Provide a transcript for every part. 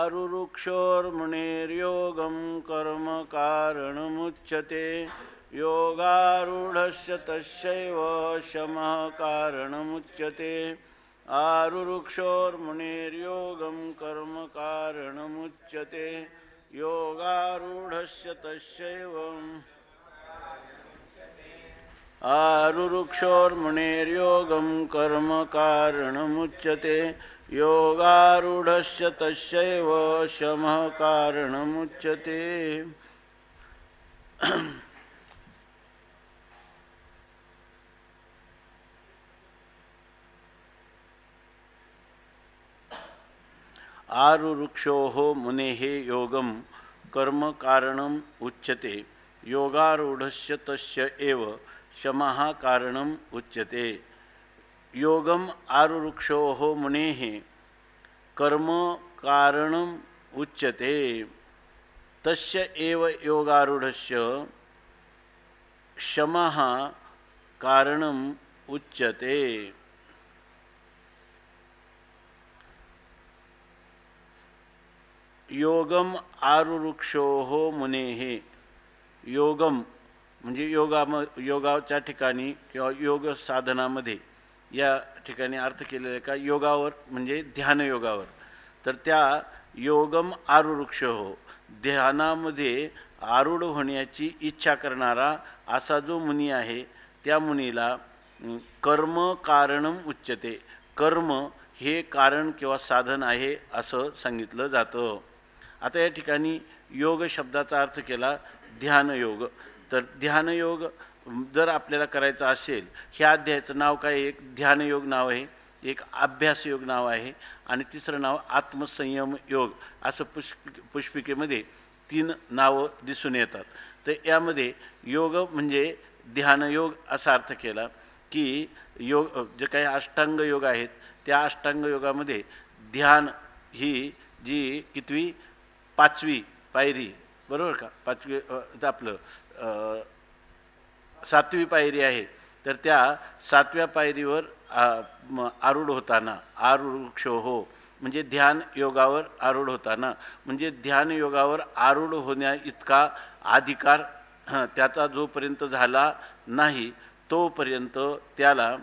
आरुरुक्षोर्मुनेर्योगं कर्म कारणमुच्यते योगारूढस्य तस्यैव शमः कारणमुच्यते आरुरुक्षोर्मुनेर्योगं कर्म कारणमुच्यते योगारूढस्य तस्यैव आरुरुक्षोर्मुनेर्योगं कर्म कारणमुच्यते योगारूढस्य तस्यैव शमः कारणमुच्यते। आरुरुक्षोः मुनेः योगं कर्म कारणम् उच्यते योगारूढस्य तस्य एव शमः कारणम् उच्यते। योगम आरुरुक्षोः मुनेः कर्म कारणम् उच्यते तस्य एव योगारूढस्य शमः कारणम् उच्यते। योगम आरुरुक्षोः मुनेः, योगम म्हणजे योगाच्या ठिकाणी किंवा योग साधनामध्ये या ठिकाणी अर्थ केलेला आहे का योगावर म्हणजे ध्यान योगावर, तर त्या योगम आरुरुक्षोः ध्यानामध्ये आरूढ होण्याची इच्छा करणारा असा जो मुनी आहे त्या मुनीला कर्म कारणम उच्यते, कर्म हे कारण किंवा साधन आहे असं सांगितलं जातं। आता या ठिकाणी योग शब्दाचा अर्थ केला ध्यानयोग, तर ध्यानयोग जर आपल्याला करायचा असेल, ह्या अध्यायाचं नाव काय, एक ध्यानयोग नाव आहे, एक अभ्यासयोग नाव आहे आणि तिसरं नाव आत्मसंयम योग, असं पुष्पिकेमध्ये 3 नावं दिसून येतात। तर यामध्ये योग म्हणजे ध्यानयोग असा अर्थ केला की योग जे काही अष्टांग योग आहेत त्या अष्टांग योगामध्ये ध्यान ही जी कितवी 5वी पायरी, बरोबर का, 5वी आपलं 7वी पायरी आहे, तर त्या 7व्या पायरीवर आरूढ होताना आरुरुक्षोः म्हणजे ध्यान योगावर आरूढ होताना, म्हणजे ध्यान योगावर आरूढ होण्या इतका अधिकार त्याचा जोपर्यंत झाला नाही तोपर्यंत त्याला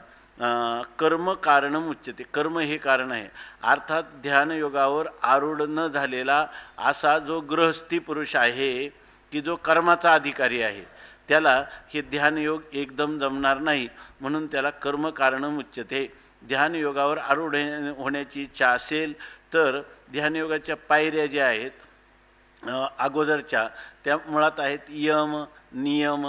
कर्म कारणम उच्यते, कर्म हे कारण आहे। अर्थात ध्यान योगावर आरूढ न झालेला असा जो गृहस्थी पुरुष आहे की जो कर्माचा अधिकारी आहे त्याला हे ध्यानयोग एकदम जमणार नाही, म्हणून त्याला कर्म कारणम उच्यते। ध्यानयोगावर आरूढ होण्याची इच्छा असेल तर ध्यानयोगाच्या पायऱ्या ज्या आहेत अगोदरच्या त्या मुळात आहेत यम नियम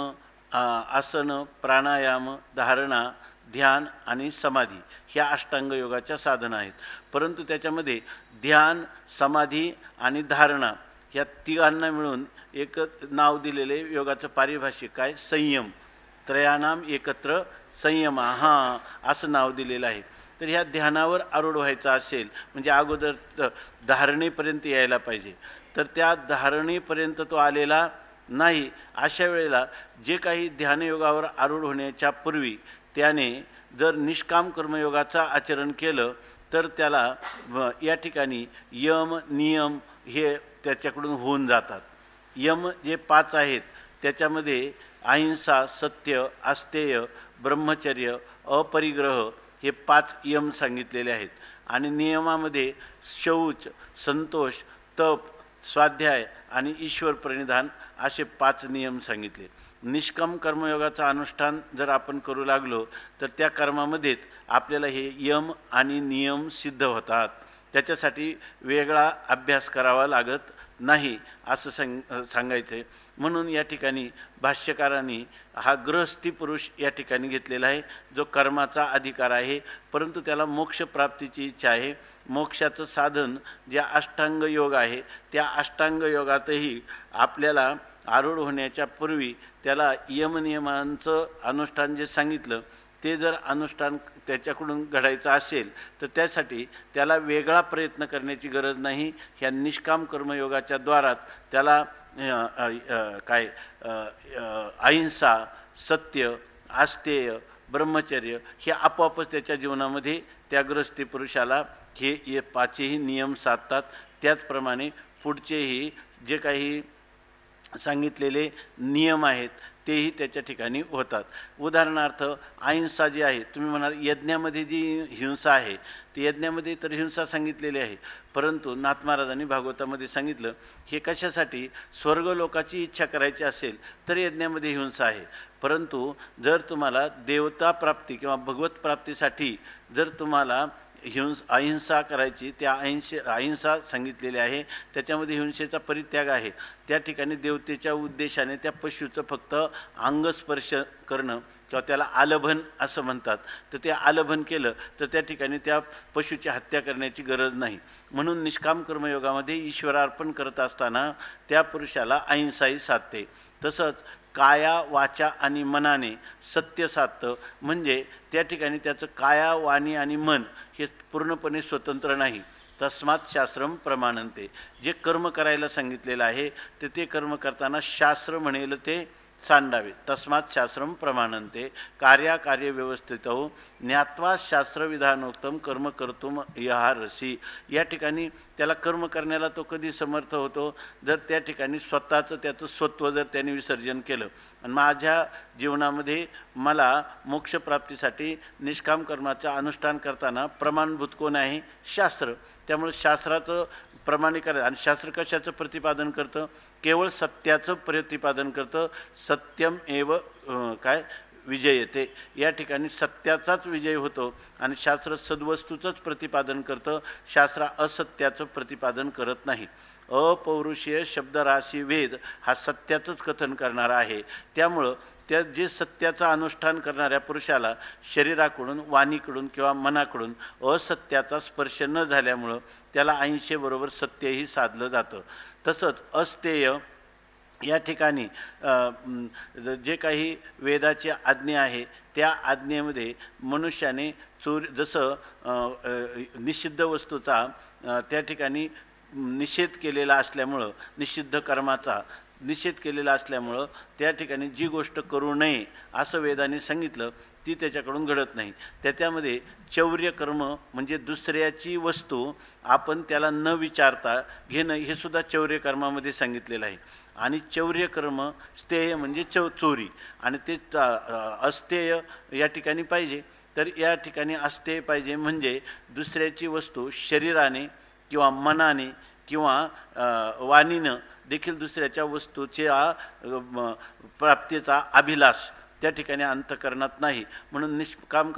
आसन प्राणायाम धारणा ध्यान आणि समाधी, ह्या अष्टांग योगाच्या साधना आहेत। परंतु त्याच्यामध्ये ध्यान समाधी आणि धारणा ह्या तिघांना मिळून एक नाव दिलेले योगाचं पारिभाषिक काय, संयम, त्रयाणाम एकत्र संयम, हां असं नाव दिलेलं आहे। तर ह्या ध्यानावर आरूढ व्हायचा असेल म्हणजे अगोदर धारणेपर्यंत यायला पाहिजे, तर त्या धारणेपर्यंत तो आलेला नाही। अशा वेळेला जे काही ध्यानयोगावर आरूढ होण्याच्या पूर्वी त्याने जर निष्काम कर्मयोगाचा आचरण केलं तर त्याला या ठिकाणी यम नियम हे त्याच्याकडून होऊन जातात। यम जे 5 आहेत त्याच्यामध्ये अहिंसा सत्य आस्तेय ब्रह्मचर्य अपरिग्रह हे 5 यम सांगितलेले आहेत आणि नियमामध्ये शौच संतोष तप स्वाध्याय आणि ईश्वर प्रणिधान असे 5 नियम सांगितले। निष्काम कर्मयोगाचा अनुष्ठान जर आपण करू लागलो तर त्या कर्मामध्येच आपल्याला हे यम आणि नियम सिद्ध होतात, त्याच्यासाठी वेगळा अभ्यास करावा लागत नाही असं सांगायचं आहे। म्हणून या ठिकाणी भाष्यकारांनी हा गृहस्थी पुरुष या ठिकाणी घेतलेला आहे जो कर्माचा अधिकार आहे, परंतु त्याला मोक्षप्राप्तीची इच्छा आहे। मोक्षाचं साधन जे अष्टांग योग आहे त्या अष्टांग योगातही आपल्याला आरूढ होण्याच्या पूर्वी त्याला यमनियमांचं अनुष्ठान जे सांगितलं ते जर अनुष्ठान त्याच्याकडून घडायचं असेल तर त्यासाठी त्याला वेगळा प्रयत्न करण्याची गरज नाही। ह्या निष्काम कर्मयोगाच्या द्वारात त्याला काय अहिंसा सत्य आस्तेय ब्रह्मचर्य हे आपोआपच त्याच्या जीवनामध्ये त्या गृहस्थी पुरुषाला हे 5ही नियम साधतात, त्याचप्रमाणे पुढचेही जे काही सांगितलेले नियम आहेत तेही त्याच्या ठिकाणी होतात. उदाहरणार्थ अहिंसा जी आहे, तुम्ही म्हणाल यज्ञामध्ये जी हिंसा आहे ती यज्ञामध्ये तर हिंसा सांगितलेली आहे, परंतु नाथ महाराजांनी भागवतामध्ये सांगितलं हे कशासाठी, स्वर्गलोकाची इच्छा करायची असेल तर यज्ञामध्ये हिंसा आहे, परंतु जर तुम्हाला देवता प्राप्ती किंवा भगवत प्राप्तीसाठी जर तुम्हाला अहिंसा करायची, त्या अहिंसा सांगितलेली आहे, त्याच्यामध्ये हिंसेचा परित्याग आहे. त्या ठिकाणी देवतेच्या उद्देशाने त्या पशुचं फक्त अंगस्पर्श करणं किंवा त्याला आलभन असं म्हणतात, तर ते आलभन केलं तर त्या ठिकाणी त्या पशुची हत्या करण्याची गरज नाही. म्हणून निष्काम कर्मयोगामध्ये ईश्वरार्पण करत असताना त्या पुरुषाला अहिंसाही साधते. तसंच काया वाचा आणि मनाने सत्य साधतं, म्हणजे त्या ठिकाणी त्याचं काया वाणी आणि मन हे पूर्णपणे स्वतंत्र नाही. तस्मात् शास्त्रम प्रमाणन्ते, जे कर्म करायला सांगितलेलं आहे तर ते कर्म करताना शास्त्र म्हणेल ते सांडावे. तस्मात् शास्त्रम प्रमाणन्ते कार्याकार्य व्यवस्थितौ ज्ञात्वा शास्त्रविधानोक्तम कर्म कर्तुम यहारसी. या ठिकाणी त्याला कर्म करण्याला तो कधी समर्थ होतो, जर त्या ठिकाणी स्वतःचं त्याचं स्वत्व जर त्याने विसर्जन केलं. आणि माझ्या जीवनामध्ये मला मोक्षप्राप्तीसाठी निष्काम कर्माचं अनुष्ठान करताना प्रमाणभूत कोण आहे, शास्त्र. त्यामुळे शास्त्राचं प्रमाणीकरण, आणि शास्त्र कशाचं प्रतिपादन करतं, केवळ सत्याचं प्रतिपादन करतं. सत्यम एव काय विजयते, या ठिकाणी सत्याचाच विजय होतो आणि शास्त्र सद्वस्तूचंच प्रतिपादन करतं, शास्त्र असत्याचं प्रतिपादन करत नाही. अपौरुषीय शब्दराशी वेद हा सत्याचंच कथन करणारा आहे. त्यामुळं त्या जे सत्याचं अनुष्ठान करणाऱ्या पुरुषाला शरीराकडून, वाणीकडून किंवा मनाकडून असत्याचा स्पर्श न झाल्यामुळं त्याला अहिंसेबरोबर सत्यही साधलं जातं. तसंच अस्तेय या ठिकाणी जे काही वेदाची आज्ञा आहे त्या आज्ञेमध्ये मनुष्याने जसं निषिद्ध वस्तूचा त्या ठिकाणी निषेध केलेला असल्यामुळं, निषिद्ध कर्माचा निषेध केलेला असल्यामुळं त्या ठिकाणी जी गोष्ट करू नये असं वेदाने सांगितलं ती त्याच्याकडून घडत नाही. त्याच्यामध्ये चौर्यकर्म म्हणजे दुसऱ्याची वस्तू आपण त्याला न विचारता घेणं हे सुद्धा चौर्यकर्मामध्ये सांगितलेलं आहे. आणि चौर्यकर्म स्थेय म्हणजे चोरी, आणि ते अस्तेय या ठिकाणी पाहिजे. तर या ठिकाणी अस्तेय पाहिजे म्हणजे दुसऱ्याची वस्तू शरीराने किंवा मनाने किंवा वाणीनं देखील दुसऱ्याच्या वस्तूच्या प्राप्तीचा अभिलाष त्या ठिकाणी अंतःकरणात नाही. म्हणून निष्काम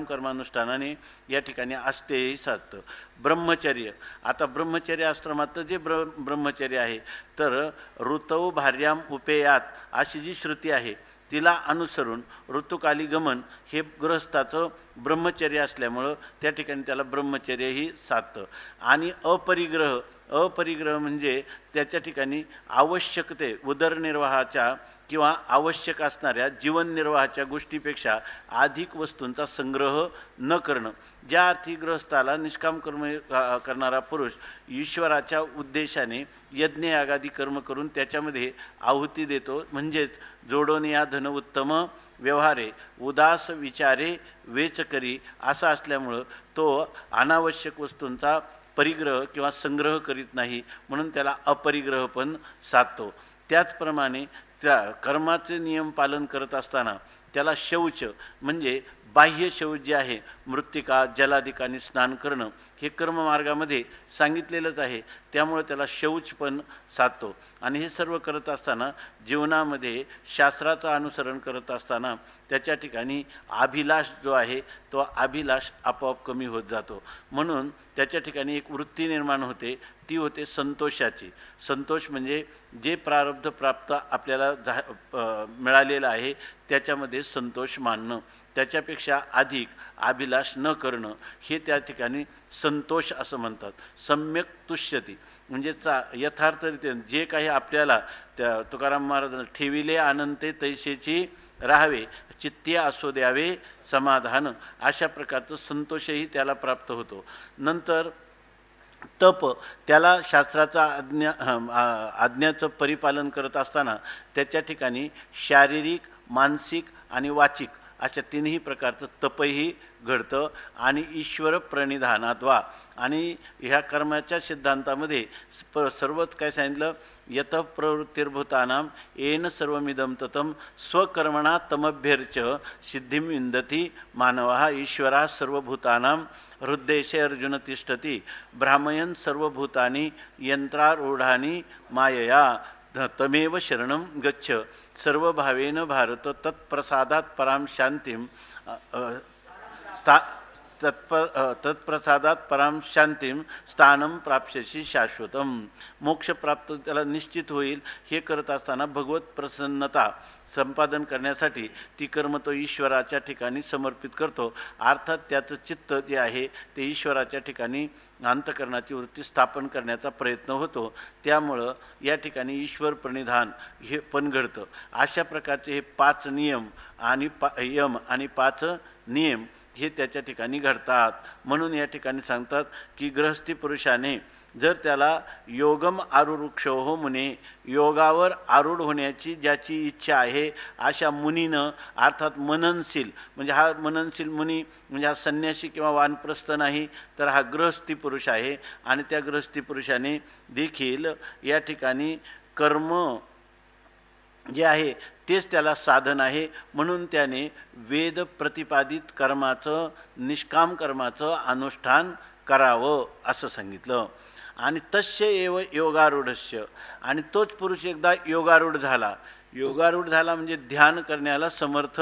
कर्मानुष्ठानाने या ठिकाणी अस्तेयही साधतं. ब्रह्मचर्य, आता ब्रह्मचर्य आश्रमात जे ब्रह्मचर्य आहे तर ऋतौ भार्याम उपेयात अशी जी श्रुती आहे तिला अनुसरून ऋतुकाली गमन हे गृहस्थाचं ब्रह्मचर्य असल्यामुळं त्या ठिकाणी त्याला ब्रह्मचर्यही साधतं. आणि अपरिग्रह म्हणजे त्याच्या ठिकाणी आवश्यकते उदरनिर्वाहाच्या किंवा आवश्यक असणाऱ्या जीवननिर्वाहाच्या गोष्टीपेक्षा अधिक वस्तूंचा संग्रह न करणं. ज्या अर्थी गृहस्थाला निष्काम कर्म करणारा पुरुष ईश्वराच्या उद्देशाने यज्ञयागादी कर्म करून त्याच्यामध्ये आहुती देतो, म्हणजेच जोडोन या धन उत्तम व्यवहारे उदास विचारे वेच करी असं असल्यामुळं तो अनावश्यक वस्तूंचा परिग्रह किंवा संग्रह करीत नाही, म्हणून त्याला अपरिग्रह पण साधतो. त्याचप्रमाणे त्या कर्माचे नियम पालन करत असताना त्याला शौच म्हणजे बाह्य शौच जे आहे, मृत्तिका जलाधिकाने स्नान करणं हे कर्ममार्गामध्ये सांगितलेलंच आहे, त्यामुळे त्याला शौच पण साधतो. आणि हे सर्व करत असताना जीवनामध्ये शास्त्राचं अनुसरण करत असताना त्याच्या ठिकाणी अभिलाष जो आहे तो अभिलाष आपोआप कमी होत जातो. म्हणून त्याच्या ठिकाणी एक वृत्ती निर्माण होते, ती होते संतोषाची. संतोष म्हणजे जे प्रारब्ध प्राप्त आपल्याला मिळालेलं आहे त्याच्यामध्ये संतोष मानणं, त्याच्यापेक्षा अधिक अभिलाष न करणं हे त्या ठिकाणी संतोष असं म्हणतात. सम्यक तुष्यती म्हणजे यथार्थरित्या जे काही आपल्याला त्या तुकाराम महाराजांना ठेविले आनंते तैसेची राहावे चित्ती असो द्यावे समाधान, अशा प्रकारचं संतोषही त्याला प्राप्त होतो. नंतर तप, त्याला शास्त्राचा आज्ञाचं परिपालन करत असताना त्याच्या ठिकाणी शारीरिक, मानसिक आणि वाचिक अशा तिन्ही प्रकारचं तपही घडतं आणि ईश्वर प्रणिधानाद्वा. आणि ह्या कर्माच्या सिद्धांतामध्ये सर्वच काय सांगितलं, यत प्रवृत्तिर्भूतानां येन सर्वमिदं ततं स्वकर्मणा तमभ्यर्च सिद्धिं विंदती मानवः ईश्वरः सर्वभूतानां हृद्देशे अर्जुन तिष्ठति भ्रामयन् सर्वभूतानि यंत्रारूढानि मायया तमेव शरणं गच्छ सर्वभावेन भारत तत्प्रसादात् परां शांतिं तत्प्रसादात पराम शांतीम स्थानम प्राप्स्यसी शाश्वतम. मोक्ष प्राप्त त्याला निश्चित होईल. हे करत असताना भगवत प्रसन्नता संपादन करण्यासाठी ती कर्म तो ईश्वराच्या ठिकाणी समर्पित करतो. अर्थात त्याचं चित्त जे आहे ते ईश्वराच्या ठिकाणी अंतःकरणाची वृत्ती स्थापन करण्याचा प्रयत्न होतो. त्यामुळं या ठिकाणी ईश्वर प्रणिधान हे पण घडतं. अशा प्रकारचे हे 5 नियम आणि यम आणि 5 नियम हे त्याच्या ठिकाणी घडतात. म्हणून या ठिकाणी सांगतात की गृहस्थी पुरुषाने जर त्याला योगम आरुरुक्षोह मुने, योगावर आरूढ होण्याची ज्याची इच्छा आहे अशा मुनीनं, अर्थात मननशील, म्हणजे हा मननशील मुनी म्हणजे हा संन्यासी किंवा वानप्रस्थ नाही, तर हा गृहस्थी पुरुष आहे. आणि त्या गृहस्थी पुरुषाने देखील या ठिकाणी कर्म जे आहे तेच त्याला साधन आहे. म्हणून त्याने वेद प्रतिपादित कर्माचं, निष्काम कर्माचं अनुष्ठान करावं असं सांगितलं. आणि तस्य एव योगारूढस्य, आणि तोच पुरुष एकदा योगारूढ झाला. योगारूढ झाला म्हणजे ध्यान करण्याला समर्थ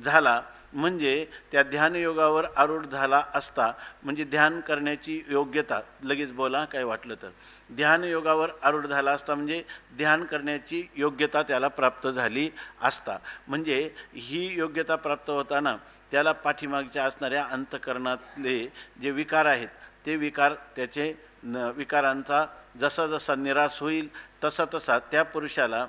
झाला. म्हणजे त्या ध्यानयोगावर आरूढ झाला असता म्हणजे ध्यान करण्याची योग्यता, लगेच बोला काय वाटलं तर, ध्यानयोगावर आरूढ झाला असता म्हणजे ध्यान करण्याची योग्यता त्याला प्राप्त झाली असता. म्हणजे ही योग्यता प्राप्त होताना त्याला पाठीमागच्या असणाऱ्या अंतःकरणातले जे विकार आहेत ते विकार, त्याचे विकारांचा जसा जसा निराश होईल तसा तसा त्या पुरुषाला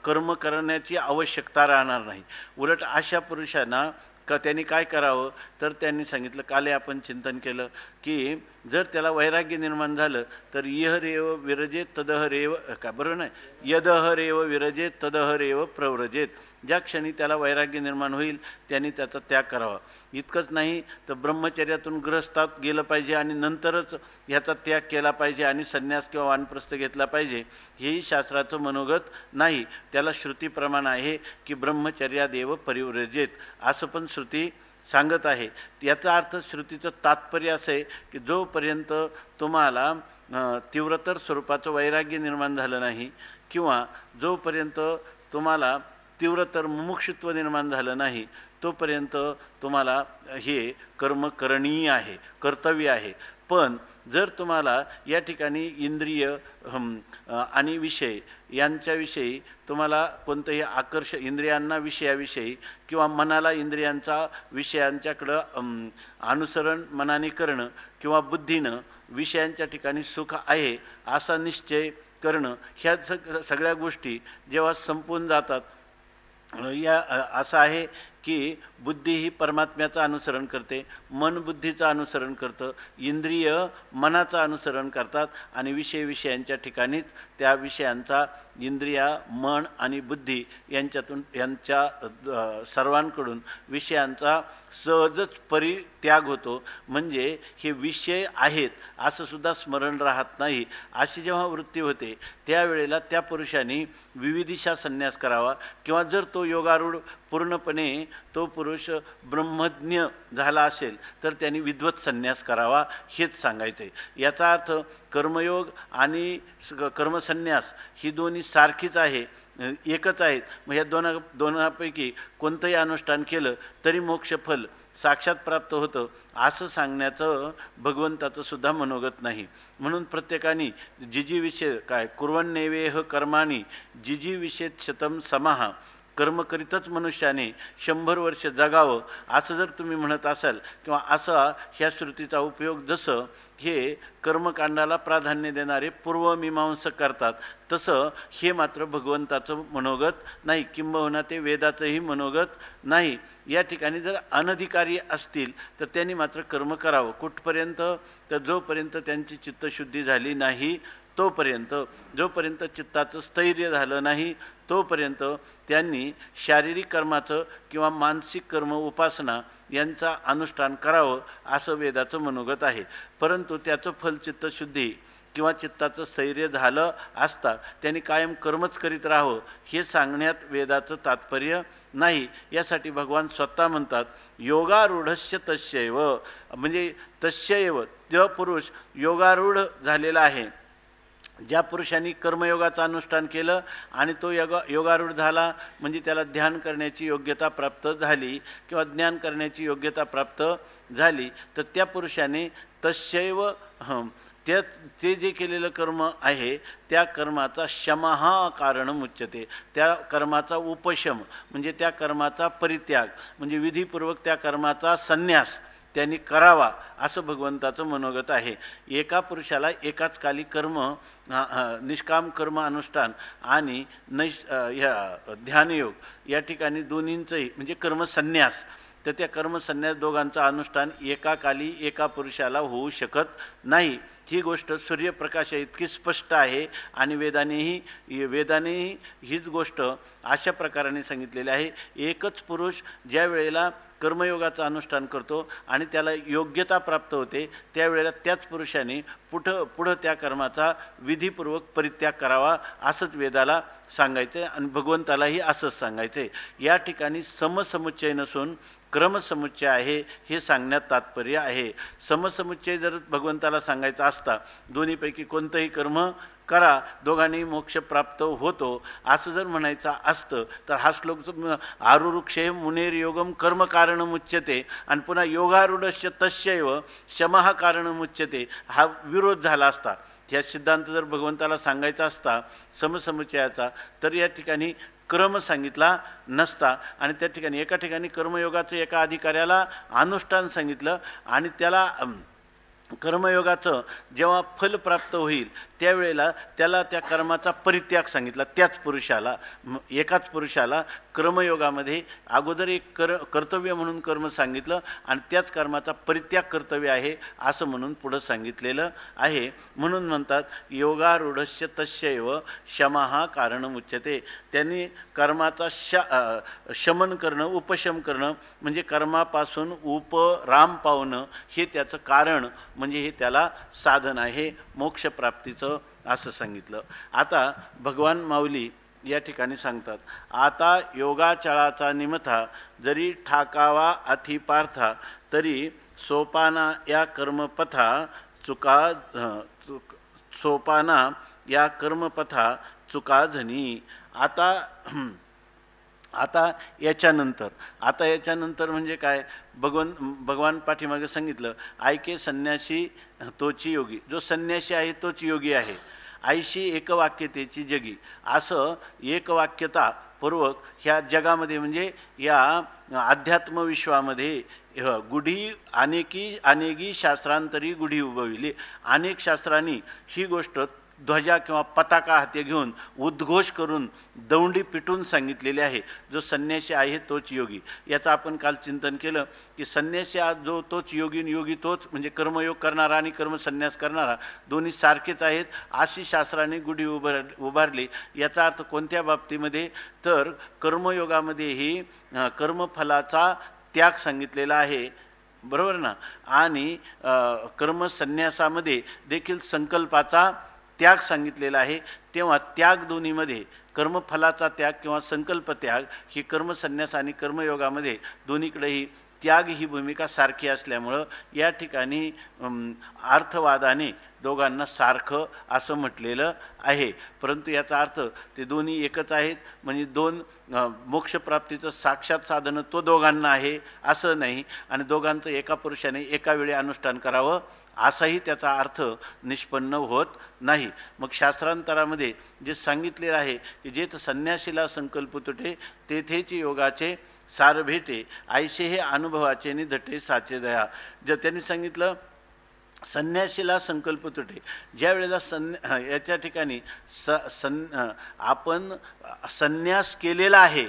कर्म करण्याची आवश्यकता राहणार नाही. उलट अशा पुरुषांना त्यांनी काय करावं तर त्यांनी सांगितलं, काले आपण चिंतन केलं की जर त्याला वैराग्य निर्माण झालं तर इहरेव विरजेत तदहरेव, का बरोबर नाही, यदहरेव विरजेत तदहरेव प्रव्रजेत. ज्या क्षणी त्याला वैराग्य निर्माण होईल त्यांनी त्याचा त्याग करावा. इतकंच नाही तर ब्रह्मचर्यातून गृहस्थात गेलं पाहिजे आणि नंतरच ह्याचा त्याग केला पाहिजे आणि संन्यास किंवा वानप्रस्थ घेतला पाहिजे, हेही शास्त्राचं मनोगत नाही. त्याला श्रुतीप्रमाण आहे की ब्रह्मचर्यादेव परिव्रजेत असं पण श्रुती सांगत आहे. याचा अर्थ श्रुतीचं तात्पर्य असं आहे की जोपर्यंत तुम्हाला तीव्रतर स्वरूपाचं वैराग्य निर्माण झालं नाही किंवा जोपर्यंत तुम्हाला तीव्रतर मुमुक्षुत्व निर्माण झालं नाही तोपर्यंत तुम्हाला हे कर्म करणीय आहे, कर्तव्य आहे. पण जर तुम्हाला या ठिकाणी इंद्रिय आणि विषय यांच्याविषयी तुम्हाला कोणतंही इंद्रियांना विषयाविषयी किंवा मनाला इंद्रियांचा विषयांच्याकडं अनुसरण मनाने करणं किंवा बुद्धीनं विषयांच्या ठिकाणी सुख आहे असा निश्चय करणं, ह्या सगळ्या गोष्टी जेव्हा संपून जातात, या असं आहे की बुद्धी ही परमात्म्याचं अनुसरण करते, मन बुद्धीचं अनुसरण करतं, इंद्रिय मनाचं अनुसरण करतात आणि विषयांच्या ठिकाणीच त्या विषयांचा इंद्रिया, मन आणि बुद्धी यांच्या सर्वांकडून विषयांचा सहजच परित्याग होतो. म्हणजे हे विषय आहेत असं सुद्धा स्मरण राहत नाही. अशी जेव्हा वृत्ती होते त्यावेळेला त्या पुरुषांनी विविधिशा संन्यास करावा. किंवा जर तो योगारूढ पूर्णपणे तो पुरुष ब्रह्मज्ञ झाला असेल तर त्यांनी विद्वत संन्यास करावा, हेच सांगायचं आहे. याचा अर्थ कर्मयोग आणि कर्मसन्यास ही दोन्ही सारखीच आहे, एकच आहेत. मग ह्या दोनापैकी कोणतंही अनुष्ठान केलं तरी मोक्षफल साक्षात प्राप्त होतं असं सांगण्याचं भगवंताचं सुद्धा मनोगत नाही. म्हणून प्रत्येकाने जिजी विषय काय कुर्वन्नेवेह कर्माणी जिजी विषेत शतम समाहा, कर्म करीतच मनुष्याने 100 वर्ष जगावं असं जर तुम्ही म्हणत असाल किंवा असा ह्या श्रुतीचा उपयोग जसं हे कर्मकांडाला प्राधान्य देणारे पूर्वमीमांसक करतात, तसं हे मात्र भगवंताचं मनोगत नाही, किंबहुना ते वेदाचंही मनोगत नाही. या ठिकाणी जर अनधिकारी असतील तर त्यांनी मात्र कर्म करावं. कुठपर्यंत? तर जोपर्यंत त्यांची चित्तशुद्धी झाली नाही तोपर्यंत, जोपर्यंत चित्ताचं स्थैर्य झालं नाही तोपर्यंत त्यांनी शारीरिक कर्माचं किंवा मानसिक कर्म, उपासना यांचा अनुष्ठान करावं असं वेदाचं मनोगत आहे. परंतु त्याचं फल चित्तशुद्धी किंवा चित्ताचं स्थैर्य झालं असता त्यांनी कायम कर्मच करीत राहावं हे सांगण्यात वेदाचं तात्पर्य नाही. यासाठी भगवान स्वतः म्हणतात योगारूढस्य तस्यैव, म्हणजे तस्यैव जो पुरुष योगारूढ झालेला आहे, ज्या पुरुषांनी कर्मयोगाचं अनुष्ठान केलं आणि तो योगारूढ झाला म्हणजे त्याला ध्यान करण्याची योग्यता प्राप्त झाली किंवा ज्ञान करण्याची योग्यता प्राप्त झाली, तर त्या पुरुषाने तस्यैव ते जे केलेलं कर्म आहे त्या कर्माचा शमः कारणम उच्यते, त्या कर्माचा उपशम म्हणजे त्या कर्माचा परित्याग म्हणजे विधीपूर्वक त्या कर्माचा संन्यास त्यांनी करावा असं भगवंताचं मनोगत आहे. एका पुरुषाला एकाच काली कर्म, निष्काम कर्म अनुष्ठान आणि ध्यानयोग या ठिकाणी दोन्हींचंही म्हणजे कर्मसन्यास, तर त्या कर्मसन्यास दोघांचं अनुष्ठान एका काली एका पुरुषाला होऊ शकत नाही. ही गोष्ट सूर्यप्रकाशा इतकी स्पष्ट आहे आणि वेदानेही हीच गोष्ट अशा प्रकाराने सांगितलेली आहे. एकच पुरुष ज्या वेळेला कर्मयोगाचं अनुष्ठान करतो आणि त्याला योग्यता प्राप्त होते त्यावेळेला त्याच पुरुषाने पुढं त्या कर्माचा विधीपूर्वक परित्याग करावा असंच वेदाला सांगायचं आणि भगवंतालाही असंच सांगायचं. या ठिकाणी समसमुच्चय नसून क्रमसमुच्चय आहे हे सांगण्यात तात्पर्य आहे. समसमुच्चय जर भगवंताला सांगायचा असता दोन्हीपैकी कोणतंही कर्म करा दोघांनी मोक्ष प्राप्त होतो असं जर म्हणायचं असतं तर हा श्लोक आरुरुक्षे मुनेर योगम कर्म कारणमुच्यते आणि पुन्हा योगारूढस्य तस्यैव शमः कारणमुच्यते हा विरोध झाला असता. ह्या सिद्धांत जर भगवंताला सांगायचा असता समसमुच्चयाचा तर या ठिकाणी क्रम सांगितला नसता आणि त्या ठिकाणी एका ठिकाणी कर्मयोगाचं एका अधिकाऱ्याला अनुष्ठान सांगितलं आणि त्याला कर्मयोगाचं जेव्हा फल प्राप्त होईल त्यावेळेला त्याला त्या कर्माचा परित्याग सांगितला. त्याच पुरुषाला, एकाच पुरुषाला कर्मयोगामध्ये अगोदर एक कर्तव्य म्हणून कर्म सांगितलं आणि त्याच कर्माचा परित्याग कर्तव्य आहे असं म्हणून पुढं सांगितलेलं आहे. म्हणून म्हणतात योगारूढस्य तस्यैव शमः कारणमुच्यते. त्यांनी कर्माचा शमन करणं, उपशम करणं म्हणजे कर्मापासून उपराम पावणं हे त्याचं कारण म्हणजे हे त्याला साधन आहे मोक्षप्राप्तीचं असं सांगितलं. आता भगवान माऊली या ठिकाणी सांगतात आता योगाचळाचा निमथा जरी ठाकावा अथि पार्था तरी सोपाना या कर्मपथा सोपाना या कर्मपथा चुका झनी. आता याच्यानंतर म्हणजे काय? भगवान पाठीमागे सांगितलं ऐके संन्यासी तोची योगी, जो संन्यासी आहे तोच योगी आहे. ऐशी एकवाक्यतेची जगी, असं एकवाक्यता पूर्वक ह्या जगामध्ये म्हणजे या अध्यात्मविश्वामध्ये गुढी अनेकी शास्त्रांतरी गुढी उभविली. अनेक शास्त्रांनी ही गोष्ट ध्वजा किंवा पताका हाती घेऊन उद्घोष करून दौंडी पिटून सांगितलेले आहे. जो संन्यासी आहे तोच योगी. याचं आपण काल चिंतन केलं की संन्यासी जो तोच योगी तोच म्हणजे कर्मयोग करणारा आणि कर्मसन्यास करणारा दोन्ही सारखेच आहेत अशी शास्त्राने गुढी उभारली. याचा अर्थ कोणत्या बाबतीमध्ये? तर कर्मयोगामध्येही कर्मफलाचा त्याग सांगितलेला आहे, बरोबर ना, आणि कर्मसन्यासामध्ये देखील संकल्पाचा त्याग सांगितलेला आहे. तेव्हा त्याग दोन्हीमध्ये कर्मफलाचा त्याग किंवा संकल्प त्याग ही कर्मसन्यास आणि कर्मयोगामध्ये दोन्हीकडेही त्याग ही भूमिका सारखी असल्यामुळं या ठिकाणी अर्थवादाने दोघांना सारखं असं म्हटलेलं आहे. परंतु याचा अर्थ ते दोन्ही एकच आहेत म्हणजे दोन मोक्षप्राप्तीचं साक्षात साधन तो दोघांना आहे असं नाही आणि दोघांचं एका पुरुषाने एका वेळी अनुष्ठान करावं असाही त्याचा अर्थ निष्पन्न होत नाही. मग शास्त्रांतरामध्ये जे सांगितलेलं आहे की जेथ संन्यासीला संकल्प तुटे तेथेच योगाचे सार भेटे ऐसे हे अनुभवाचे निधटे साचे दया. जर त्यांनी सांगितलं संन्याशीला संकल्प तुटे. ज्या वेळेला याच्या ठिकाणी आपण संन्यास केलेला आहे,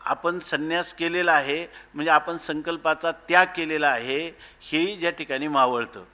आपण संन्यास केलेला आहे म्हणजे आपण संकल्पाचा त्याग केलेला आहे, हेही ज्या ठिकाणी मावळतं,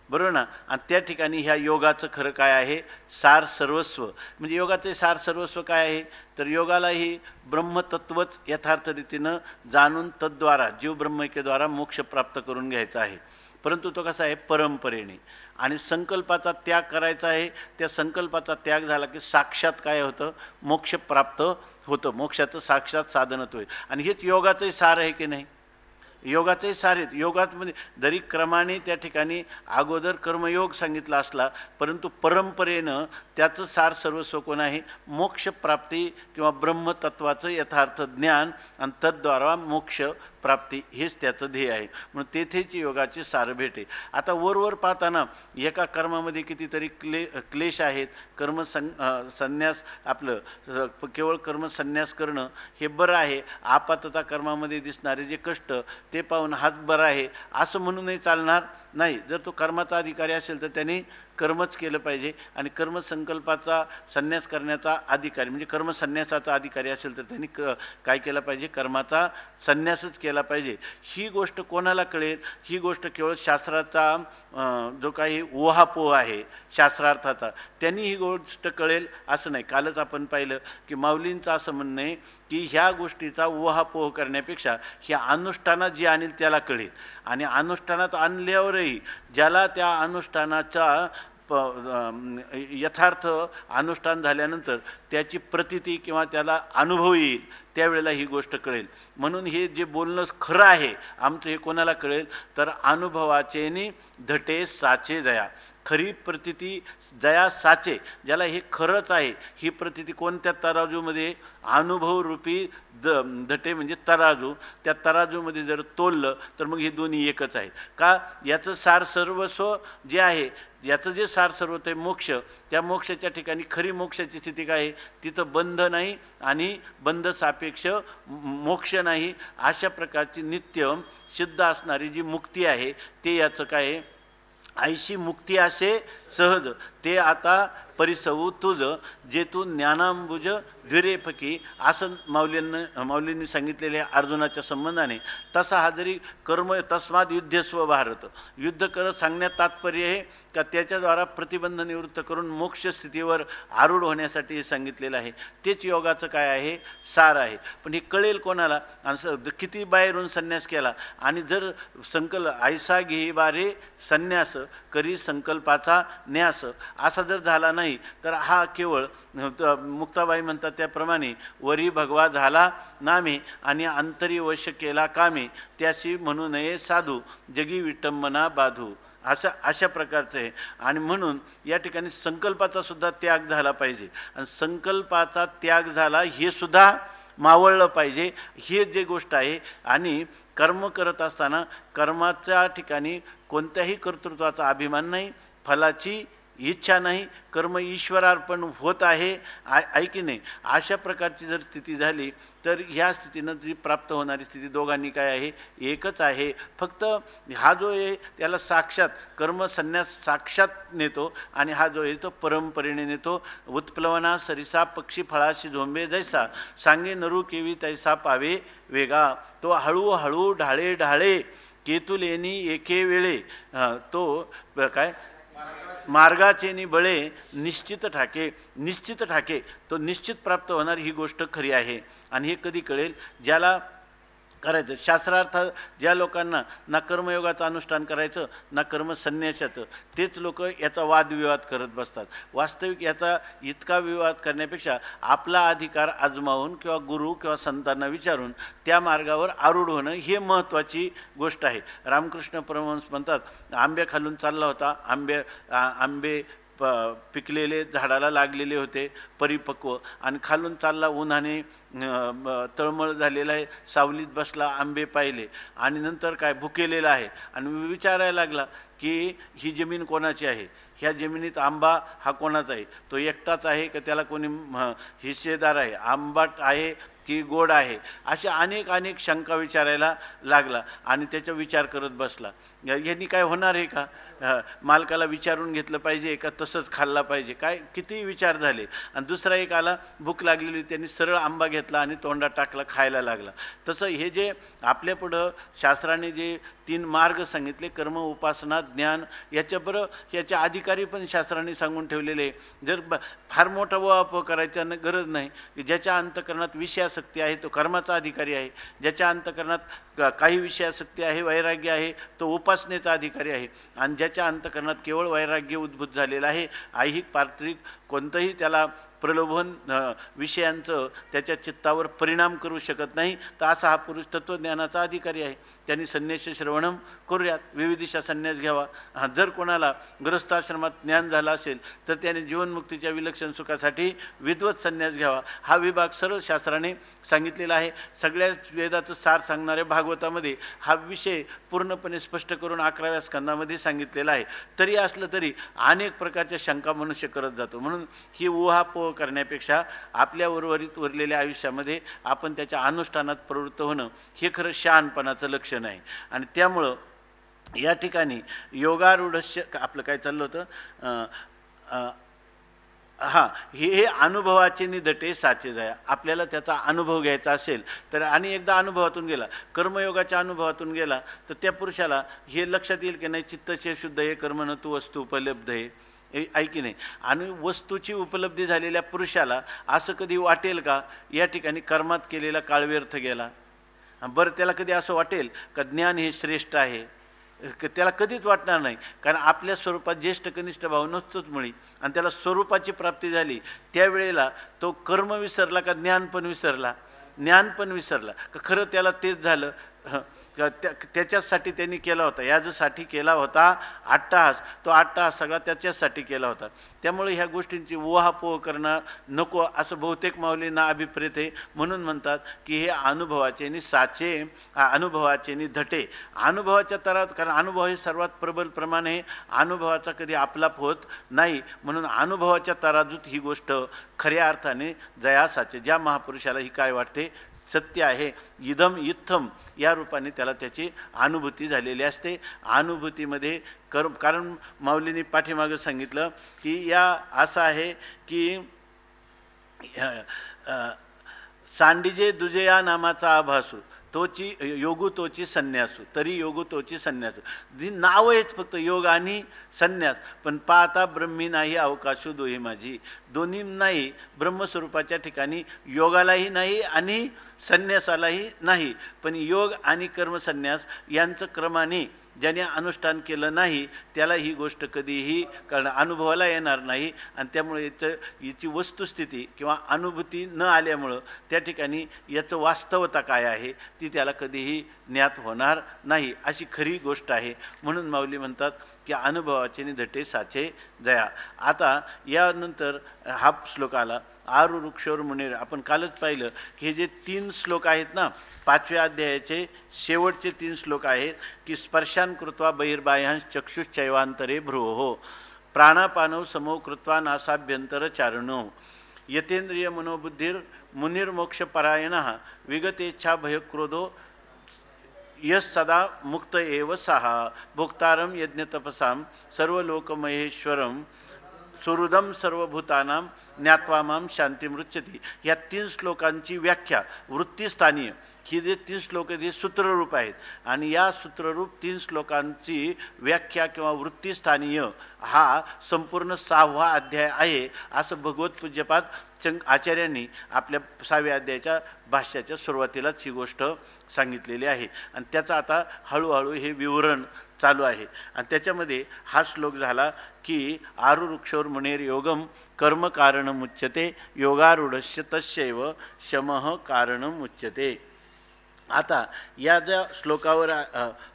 बरोबर ना. आणि त्या ठिकाणी ह्या योगाचं खरं काय आहे, सार सर्वस्व. म्हणजे योगाचे सार सर्वस्व काय आहे, तर योगालाही ब्रह्मतत्वच यथार्थ रीतीनं जाणून तद्वारा जीव ब्रह्मैक्यद्वारा मोक्ष प्राप्त करून घ्यायचा आहे. परंतु तो कसा आहे, परंपरेने. आणि संकल्पाचा त्याग करायचा आहे. त्या संकल्पाचा त्याग झाला की साक्षात काय होतं, मोक्ष प्राप्त होतं, मोक्षाचं साक्षात साधनच होईल. आणि हेच योगाचंही सार आहे की नाही, योगाचंही सार आहेत. योगामध्ये जरी क्रमाने त्या ठिकाणी अगोदर कर्मयोग सांगितला असला, परंतु परंपरेनं त्याचं सार सर्वस्व कोण आहे, मोक्षप्राप्ती किंवा ब्रह्मतत्वाचं यथार्थ ज्ञान आणि तद्वारा मोक्ष प्राप्ती हेच त्याचं ध्येय आहे. म्हणून तेथेच योगाची सार भेटे. आता वरवर पाहताना एका कर्मामध्ये कितीतरी क्लेश आहेत. संन्यास आपलं केवळ कर्मसन्यास करणं हे बरं आहे, आपातता कर्मामध्ये दिसणारे जे कष्ट ते पाहून हाच बरं आहे असं म्हणूनही चालणार नाही. जर तो कर्माचा अधिकारी असेल तर त्याने कर्मच केलं पाहिजे. आणि कर्मसंकल्पाचा संन्यास करण्याचा अधिकारी म्हणजे कर्मसन्यासाचा अधिकारी असेल तर त्यांनी काय केलं पाहिजे, कर्माचा संन्यासच केला पाहिजे. ही गोष्ट कोणाला कळेल, ही गोष्ट केवळ शास्त्राचा जो काही ओहापोह आहे शास्त्रार्थाचा, त्यांनी ही गोष्ट कळेल असं नाही. कालच आपण पाहिलं की माऊलींचं असं म्हणणं आहे की ह्या गोष्टीचा ओहापोह करण्यापेक्षा ह्या अनुष्ठानात जी आणेल त्याला कळेल. आणि अनुष्ठानात आणल्यावरही ज्याला त्या अनुष्ठानाचा यथार्थ अनुष्ठान झाल्यानंतर त्याची प्रतीती किंवा त्याला अनुभव येईल, त्यावेळेला ही गोष्ट कळेल. म्हणून हे जे बोलणं खरं आहे आमचं हे कोणाला कळेल, तर अनुभवाचेनी धटे साचे जया. खरी प्रतीती जया साचे, ज्याला हे खरंच आहे ही प्रतीती कोणत्या तराजूमध्ये, अनुभवरूपी धटे म्हणजे तराजू, त्या तराजूमध्ये जर तोललं तर मग हे दोन्ही एकच आहे. का, याचं सार सर्वस्व जे आहे, याचं जे सार सर्वस्व आहे मोक्ष, त्या मोक्षाच्या ठिकाणी खरी मोक्षाची स्थिती काय आहे, तिथं बंध नाही आणि बंध सापेक्ष मोक्ष नाही. अशा प्रकारची नित्य सिद्ध असणारी जी मुक्ती आहे ते याचं काय आहे, ऐशी मुक्ती असे सहज ते आता परिसवू तुझ जे तू ज्ञानांबुज द्विरेपकी, असं माऊलींनी सांगितलेले अर्जुनाच्या संबंधाने. तसा हा जरी कर्म तस्माद युद्धस्व भारत, युद्ध करत सांगण्यात तात्पर्य आहे का त्याच्याद्वारा प्रतिबंध निवृत्त करून मोक्ष स्थितीवर आरूढ होण्यासाठी हे सांगितलेलं आहे. तेच योगाचं काय आहे, सार आहे. पण हे कळेल कोणाला, आणि किती बाहेरून संन्यास केला आणि जर ऐसा घेई बारे संन्यास करी संकल्पाचा न्यास असा जर झाला नाही तर हा केवळ मुक्ताबाई म्हणतात त्याप्रमाणे वरी भगवा झाला नामे आणि अंतरी वश केला कामे, त्याशी म्हणू नये साधू जगी विटंबना बाधू. अशा प्रकारचं आहे. आणि म्हणून या ठिकाणी संकल्पाचा सुद्धा त्याग झाला पाहिजे. आणि संकल्पाचा त्याग झाला हे सुद्धा मावळलं पाहिजे, हे जे गोष्ट आहे. आणि कर्म करत असताना कर्माच्या ठिकाणी कोणत्याही कर्तृत्वाचा अभिमान नाही, फलाची इच्छा नाही, कर्म ईश्वरार्पण होत आहे की नाही. अशा प्रकारची जर स्थिती झाली तर ह्या स्थितीनं जी प्राप्त होणारी स्थिती दोघांनी काय आहे, एकच आहे. फक्त हा जो आहे त्याला साक्षात कर्मसन्यास साक्षात नेतो आणि हा जो आहे तो परंपरेने नेतो. उत्प्लवना सरिसा पक्षी फळाशी झोंबे जैसा, सांगे नरू केवी तैसा पावे वेगा. तो हळूहळू ढाळे ढाळे केतुलेनी एके वेळे, तो काय मार्गाचेनी बळे निश्चित ठाके, तो निश्चित प्राप्त होणार ही गोष्ट खरी आहे. आणि हे कधी कळेल, ज्याला करायचं शास्त्रार्थ, ज्या लोकांना ना कर्मयोगाचं अनुष्ठान करायचं ना कर्मसन्यासाचं, तेच लोक याचा वादविवाद करत बसतात. वास्तविक याचा इतका विवाद करण्यापेक्षा आपला अधिकार आजमावून किंवा गुरु किंवा संतांना विचारून त्या मार्गावर आरूढ होणं हे महत्त्वाची गोष्ट आहे. रामकृष्ण परमहंस म्हणतात, आंब्या खालून चालला होता, आंबे पिकलेले झाडाला लागलेले होते परिपक्व, आणि खालून चालला उन्हाने तळमळ झालेला आहे, सावलीत बसला, आंबे पाहिले आणि नंतर काय भुकेलेला आहे आणि विचारायला लागला की ही जमीन कोणाची आहे. ह्या जमिनीत आंबा हा कोणाचा आहे, तो एकटाच आहे का त्याला कोणी हिस्सेदार आहे, आंबाट आहे की गोड आहे, अशा अनेक शंका विचारायला लागला आणि त्याचा विचार करत बसला. यांनी काय होणार आहे का, मालकाला विचारून घेतलं पाहिजे का तसंच खाल्ला पाहिजे, काय किती विचार झाले. आणि दुसरा एक आला, भूक लागलेली, त्यांनी सरळ आंबा घेतला आणि तोंडात टाकला, खायला लागला. तसं हे जे आपल्यापुढं शास्त्राने जे 3 मार्ग सांगितले, कर्म, उपासना, ज्ञान, याचे अधिकारी पण शास्त्राने सांगून ठेवलेले. जर फार मोठा व करायचा गरज नाही. ज्याच्या अंतकरणात विषयासक्ती आहे तो कर्माचा अधिकारी आहे, ज्याच्या अंतकरणात काही विषयासक्ती आहे, वैराग्य आहे, तो उपासनेचा अधिकारी आहे. आणि ज्याच्या अंतकरणात केवळ वैराग्य उद्भूत झालेलं आहे, ऐहिक पार्थिक कोणतंही त्याला प्रलोभन विषयांचं त्याच्या चित्तावर परिणाम करू शकत नाही, तर असा हा पुरुष तत्त्वज्ञानाचा अधिकारी आहे. त्यांनी संन्यास श्रवणम करूयात, विविधिशा संन्यास घ्यावा. जर कोणाला गृहस्थाश्रमात ज्ञान झाला असेल तर त्याने जीवनमुक्तीच्या विलक्षण सुखासाठी विद्वत संन्यास घ्यावा. हा विभाग सरळ शास्त्राने सांगितलेला आहे. सगळ्या वेदाचं सार सांगणाऱ्या भागवतामध्ये हा विषय पूर्णपणे स्पष्ट करून 11व्या स्कंदामध्ये सांगितलेला आहे. तरी असलं तरी अनेक प्रकारच्या शंका मनुष्य करत जातो. म्हणून ही उहापोह करण्यापेक्षा आपल्या उर्वरित उरलेल्या आयुष्यामध्ये आपण त्याच्या अनुष्ठानात प्रवृत्त होणं हे खरं शहाणपणाचं लक्षण आहे. आणि त्यामुळं या ठिकाणी योगारूढस्य आपलं काय चाललं होतं, हां, हे अनुभवाचे निधटे साचे जाया. आपल्याला त्याचा अनुभव घ्यायचा असेल तर, आणि एकदा अनुभवातून गेला, कर्मयोगाच्या अनुभवातून गेला, तर त्या पुरुषाला हे लक्षात येईल की नाही, चित्तचे शुद्ध हे कर्म न तू वस्तू उपलब्ध आहे, ऐकी नाही. आणि वस्तूची उपलब्धी झालेल्या पुरुषाला असं कधी वाटेल का या ठिकाणी कर्मात केलेला काळ व्यर्थ गेला? बरं, त्याला कधी असं वाटेल का ज्ञान हे श्रेष्ठ आहे? त्याला कधीच वाटणार नाही. कारण आपल्या स्वरूपात ज्येष्ठ कनिष्ठ भाव नसतोच मुळी, आणि त्याला स्वरूपाची प्राप्ती झाली त्यावेळेला तो कर्म विसरला का ज्ञान पण विसरला? ज्ञान पण विसरला का खरं त्याला तेच झालं? त्याच्यासाठी त्यांनी केला होता, याच्यासाठी केला होता अट्टहास, तो अट्टहास सगळा त्याच्यासाठी केला होता. त्यामुळे ह्या गोष्टींची उहापोह करणं नको असं बहुतेक माऊलींना अभिप्रेत आहे. म्हणून म्हणतात की हे अनुभवाचे नि साचे, अनुभवाचे नि धटे. अनुभवाच्या तरात, कारण अनुभव हे सर्वात प्रबल प्रमाण आहे, अनुभवाचा कधी आपलाप होत नाही. म्हणून अनुभवाच्या तराजूत ही गोष्ट खऱ्या अर्थाने जया साचे. ज्या महापुरुषाला ही काय वाटते सत्य आहे, इदम इत्थम, या रूपाने त्याला त्याची अनुभूती झालेली असते. अनुभूतीमध्ये कारण माऊलींनी पाठीमागं सांगितलं की या असं आहे की सांडिजे दुजे या नामाचा आभासू, तोची योगू तोची संन्यासू, तरी योगू तोची संन्यासू. नाव आहेच फक्त योग आणि संन्यास, पण पाहता ब्रह्मी नाही अवकाशू दोही माझी. दोन्ही नाही, ब्रह्मस्वरूपाच्या ठिकाणी योगालाही नाही आणि संन्यासालाही नाही. पण योग आणि कर्मसंन्यास यांचं क्रमाने ज्याने अनुष्ठान केलं नाही त्याला ही गोष्ट कधीही अनुभवाला येणार नाही. आणि त्यामुळे याची वस्तुस्थिती किंवा अनुभूती न आल्यामुळं त्या ठिकाणी याचं वास्तवता काय आहे ती त्याला कधीही ज्ञात होणार नाही, अशी खरी गोष्ट आहे. म्हणून माऊली म्हणतात की अनुभवाचे निधटे साचे जया. आता यानंतर हा श्लोक आला आरु वृक्षोर मुनेर. आपण कालच पाहिलं की हे जे 3 श्लोक आहेत ना, 5व्या अध्यायाचे शेवटचे 3 श्लोक आहेत की स्पर्शान कृत्वा बहिर्बाह्यांश चक्षुश्चैवांतरे भ्रुवो प्राणापानव समो कृत्वा नासाभ्यंतर चारणो यतेंद्रिय मनोबुद्धिर मुनिर्मोक्षपरायणः विगतेच्छा भयक्रोधो यस सदा मुक्त एव सहा भोक्तारम यज्ञतपसाम सर्वलोकमहेश्वरम सुहृदम सर्वभूतानां ज्ञात्वा मां शांतिमृच्छति. ह्या 3 श्लोकांची व्याख्या वृत्तीस्थानीय, ही जे 3 श्लोक आहेत हे सूत्ररूप आहेत, आणि या सूत्ररूप 3 श्लोकांची व्याख्या किंवा वृत्तीस्थानीय हा संपूर्ण 6वा अध्याय आहे, असं भगवत पूज्यपाद आचार्यांनी आपल्या 6व्या अध्यायाच्या भाष्याच्या सुरुवातीलाच ही गोष्ट सांगितलेली आहे. आणि त्याचं आता हळूहळू हे विवरण चालू आहे. आणि त्याच्यामध्ये हा श्लोक झाला की आरुरुक्षोर मुनेर योगम कर्म कारणमुच्यते योगारूढस्य तस्यैव शमः कारणमुच्यते. आता या ज्या श्लोकावर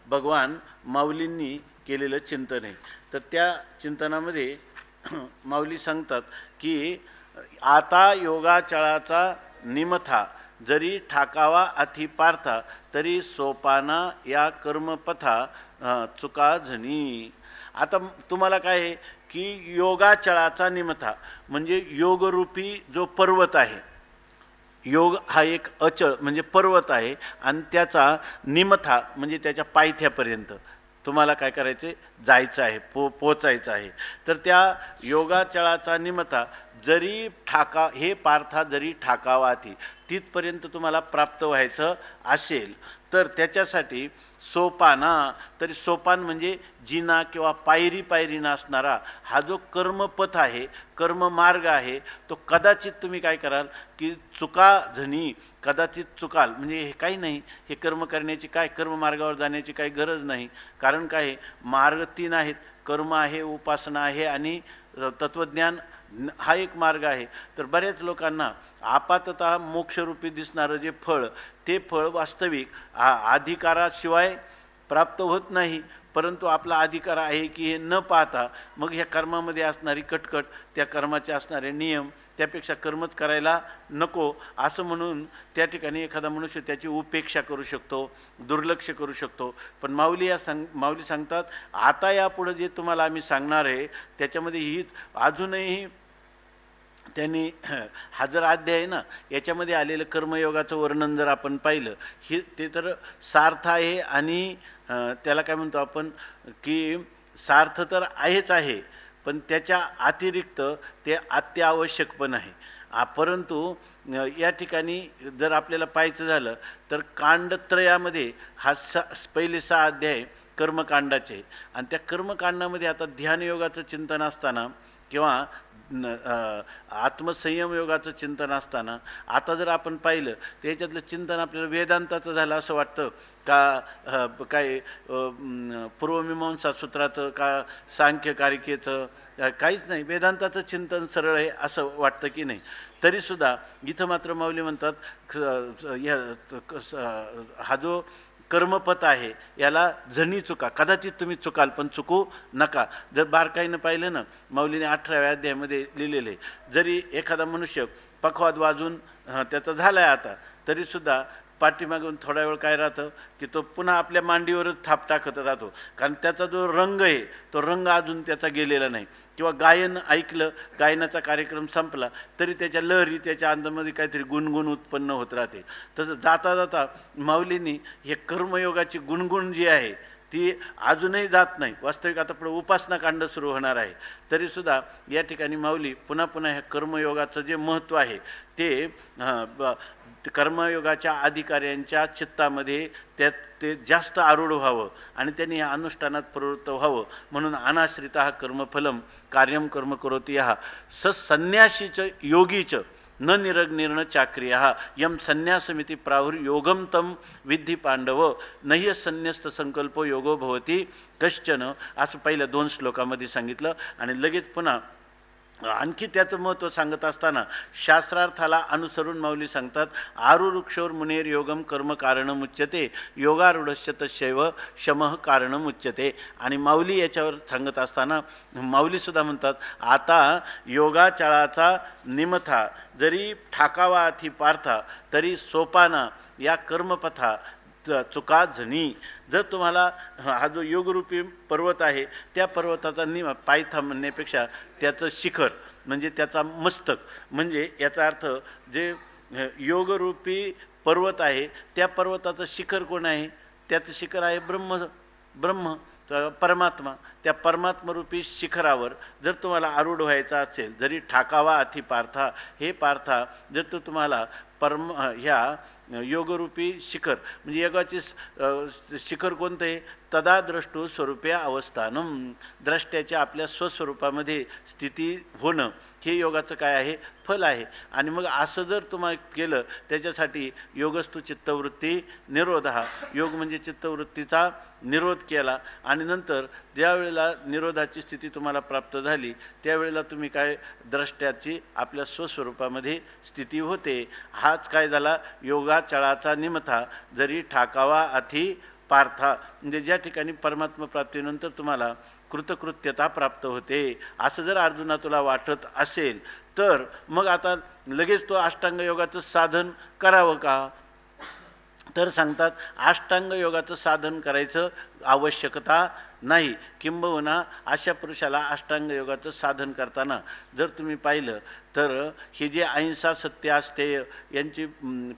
भगवान माऊलींनी केलेलं चिंतन आहे, तर त्या चिंतनामध्ये माऊली सांगतात की आता योगाचळाचा निमथा जरी ठाकावा अति पार्था तरी सोपाना या कर्मपथा चुका झनी. आता तुम्हाला काय आहे की योगाचळाचा निमथा म्हणजे योगरूपी जो पर्वत आहे, योग हा एक अचळ म्हणजे पर्वत आहे आणि त्याचा निमथा म्हणजे त्याच्या पायथ्यापर्यंत तुम्हाला काय करायचे, जायचं आहे, पोचायचं आहे. तर त्या योगाचळाचा निमथा जरी हे पार्था जरी ठाकावाती तिथपर्यंत तुम्हाला प्राप्त व्हायचं असेल तर त्याच्यासाठी सोपाना, तरी सोपान म्हणजे जिना किंवा पायरी असणारा हा जो कर्मपथ आहे, कर्ममार्ग आहे, तो कदाचित तुम्ही काय कराल की चुकाझणी कदाचित चुकाल. म्हणजे हे काही नाही, हे कर्म करण्याची काय, कर्ममार्गावर जाण्याची काही गरज नाही. कारण काय, मार्ग 3 आहेत, कर्म आहे, उपासना आहे आणि तत्वज्ञान हा एक मार्ग आहे. तर बऱ्याच लोकांना आपाततः मोक्षरूपी दिसणारं जे फळ, ते फळ वास्तविक अधिकाराशिवाय प्राप्त होत नाही. परंतु आपला अधिकार आहे की हे न पाहता मग ह्या कर्मामध्ये असणारी कटकट, त्या कर्माचे असणारे नियम, त्यापेक्षा कर्मच करायला नको असं म्हणून त्या ठिकाणी एखादा मनुष्य त्याची उपेक्षा करू शकतो, दुर्लक्ष करू शकतो. पण माऊली सांगतात आता यापुढं जे तुम्हाला आम्ही सांगणार आहे त्याच्यामध्ये ही अजूनही त्यांनी हा जर अध्याय आहे ना, याच्यामध्ये आलेलं कर्मयोगाचं वर्णन जर आपण पाहिलं, ते तर सार्थ आहे आणि त्याला काय म्हणतो आपण की सार्थ तर आहेच आहे, पण त्याच्या अतिरिक्त ते अत्यावश्यक पण आहे. परंतु या ठिकाणी जर आपल्याला पाहायचं झालं तर कांडत्रयामध्ये हा पहिले 6 अध्याय कर्मकांडाचे, आणि त्या कर्मकांडामध्ये आता ध्यानयोगाचं चिंतन असताना किंवा आत्मसंयम योगाचं चिंतन असताना आता जर आपण पाहिलं तर याच्यातलं चिंतन आपल्याला वेदांताचं झालं असं वाटतं का, काय पूर्वमीमांसा सूत्राचं का सांख्यकारिकेचं, काहीच नाही, वेदांताचं चिंतन सरळ आहे असं वाटतं की नाही. तरीसुद्धा इथं मात्र माऊली म्हणतात हा जो कर्मपथ आहे याला जणी चुका, कदाचित तुम्ही चुकाल पण चुकू नका. जर बारकाईनं पाहिलं ना, माऊलीने 18व्या अध्यायामध्ये लिहिलेले, जरी एखादा मनुष्य पखवाद वाजून त्याचा झालाय आता, तरीसुद्धा पाठीमागून थोडा वेळ काय राहतं की तो पुन्हा आपल्या मांडीवरच थाप टाकत राहतो, कारण त्याचा जो रंग आहे तो रंग अजून त्याचा गेलेला नाही. किंवा गायन ऐकलं, गायनाचा कार्यक्रम संपला तरी त्याच्या लहरी, त्याच्या अंगामध्ये काहीतरी गुणगुण उत्पन्न होत राहते. तसं जाता जाता माऊलींनी हे कर्मयोगाची गुणगुण जी आहे ती अजूनही जात नाही. वास्तविक आता पुढे उपासना कांड सुरू होणार आहे, तरीसुद्धा या ठिकाणी माऊली पुन्हा पुन्हा ह्या कर्मयोगाचं जे महत्त्व आहे ते कर्मयोगाच्या अधिकाऱ्यांच्या चित्तामध्ये ते जास्त आरूढ व्हावं आणि त्यांनी या अनुष्ठानात प्रवृत्त व्हावं म्हणून अनाश्रिता कर्मफलम कार्यम कर्म करोति यः संन्यासीच योगीच न निरग्निर्न चाक्रिया यम संन्यासमिति प्राहुर्योगम तम विद्धी पांडव नह्य संन्यस्त संकल्पो योगो भवती कश्चन, असं पहिल्या 2 श्लोकामध्ये सांगितलं. आणि लगेच पुन्हा आणखी त्याचं महत्त्व सांगत असताना शास्त्रार्थाला अनुसरून माऊली सांगतात आरुरुक्षोर मुनेर योगम कर्म कारणमुच्यते योगारूढस्य तस्यैव शमः कारणमुच्यते. आणि माऊली याच्यावर सांगत असताना माऊलीसुद्धा म्हणतात आता योगाचळाचा निमथा जरी ठाकावा अथी पार्था तरी सोपाना या कर्मपथा चुका झणी. जर तुम्हाला हा जो योगरूपी पर्वत आहे त्या पर्वताचा पायथा म्हणण्यापेक्षा त्याचं शिखर म्हणजे त्याचा मस्तक, म्हणजे याचा अर्थ जे योगरूपी पर्वत आहे त्या पर्वताचं शिखर कोण आहे, त्याचं शिखर आहे ब्रह्म परमात्मा. त्या परमात्मरूपी शिखरावर जर तुम्हाला आरूढ व्हायचा असेल, जरी ठाकावा अथी पार्था, हे पार्था जर तो तुम्हाला ह्या योगरूपी शिखर म्हणजे योगाचे शिखर कोणतं आहे, तदा द्रष्टू स्वरूपे अवस्थानम, द्रष्ट्याच्या आपल्या स्वस्वरूपामध्ये स्थिती होणं हे योगाचं काय आहे, फल आहे. आणि मग असं जर तुम्हाला केलं त्याच्यासाठी योगस्तु चित्तवृत्ती निरोध, हा योग म्हणजे चित्तवृत्तीचा निरोध केला आणि नंतर ज्या वेळेला निरोधाची स्थिती तुम्हाला प्राप्त झाली त्यावेळेला तुम्ही काय द्रष्ट्याची आपल्या स्वस्वरूपामध्ये स्थिती होते. हाच काय झाला योगाचळाचा निमथा जरी ठाकावा अथी पार्था, म्हणजे ज्या ठिकाणी परमात्मा प्राप्तीनंतर तुम्हाला कृतकृत्यता प्राप्त होते. असं जर अर्जुना तुला वाटत असेल तर मग आता लगेच तो अष्टांग योगाचं साधन करावं का, तर सांगतात अष्टांग योगाचं साधन करायचं आवश्यकता नाही, किंबहुना अशा पुरुषाला अष्टांग योगाचं साधन करताना जर तुम्ही पाहिलं तर हे जे अहिंसा सत्य अस्तेय यांची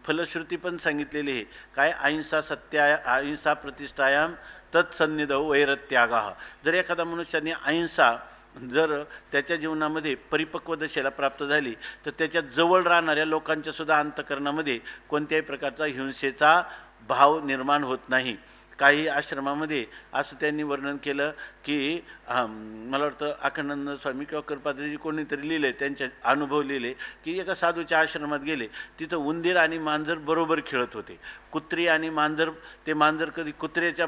फलश्रुती पण सांगितलेली आहे. काय? अहिंसा प्रतिष्ठायाम तत्सन्निधौ वैरत्यागाः. जर एखादा मनुष्याने अहिंसा जर त्याच्या जीवनामध्ये परिपक्व दशेला प्राप्त झाली तर त्याच्या जवळ राहणाऱ्या लोकांच्या सुद्धा अंतःकरणामध्ये कोणत्याही प्रकारचा हिंसेचा भाव निर्माण होत नाही. काही आश्रमामध्ये असं त्यांनी वर्णन केलं की मला वाटतं अखंडानंद स्वामी किंवा कृपादाजी कोणीतरी लिहिले, त्यांचे अनुभव लिहिले की एका साधूच्या आश्रमात गेले, तिथं उंदीर आणि मांजर बरोबर खेळत होते. कुत्री आणि मांजर, ते मांजर कधी कुत्र्याच्या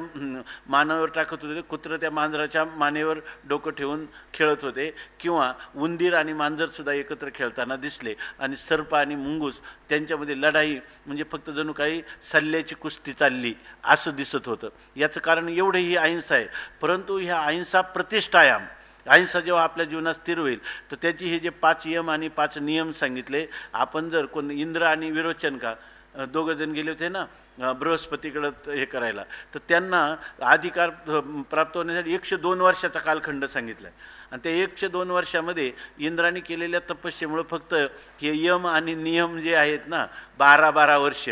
मानेवर टाकत होते, कुत्रं त्या मांजराच्या मानेवर डोकं ठेवून खेळत होते, किंवा उंदीर आणि मांजरसुद्धा एकत्र खेळताना दिसले. आणि सर्प आणि मुंगूस त्यांच्यामध्ये लढाई म्हणजे फक्त जणू काही सल्ल्याची कुस्ती चालली असं दिसत होतं. याचं कारण एवढं ही अहिंसा आहे. परंतु ह्या अहिंसा प्रतिष्ठायाम, अहिंसा जेव्हा आपल्या जीवनात स्थिर होईल तर त्याची हे जे 5 यम आणि 5 नियम सांगितले, आपण जर कोण इंद्र आणि विरोचन का दोघं जण गेले होते ना बृहस्पतीकडं हे करायला, तर त्यांना अधिकार प्राप्त होण्यासाठी 102 वर्षाचा कालखंड सांगितला आहे. आणि त्या 102 वर्षामध्ये इंद्राने केलेल्या तपस्येमुळं फक्त हे यम आणि नियम जे आहेत ना 12-12 वर्ष,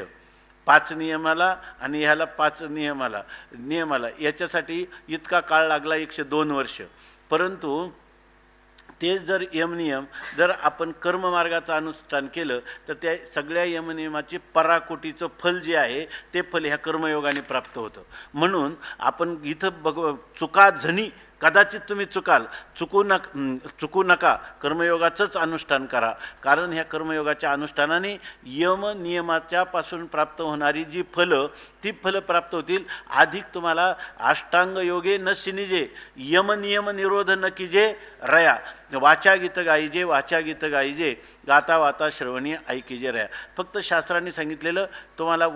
5 नियमाला आणि ह्याला 5 नियमाला याच्यासाठी इतका काळ लागला, 102 वर्ष. परंतु तेच जर यमनियम जर आपण कर्ममार्गाचं अनुष्ठान केलं तर त्या सगळ्या यमनियमाचे पराकोटीचं फल जे आहे ते फल ह्या कर्मयोगाने प्राप्त होतं. म्हणून आपण इथं चुका झणी कदाचित तुम्ही चुकू नका, कर्मयोगाचंच अनुष्ठान करा. कारण ह्या कर्मयोगाच्या अनुष्ठानाने यम नियमाच्या पासून प्राप्त होणारी जी फलं ती फलं प्राप्त होतील. अधिक तुम्हाला अष्टांग योगे न सिनिजे यम नियम निरोध न कीजे रया, वाचा गीत गाईजे वाचा गीत गाईजे गाता वाता श्रवणी ऐकीजे रया. फक्त शास्त्रांनी सांगितलेलं तुम्हाला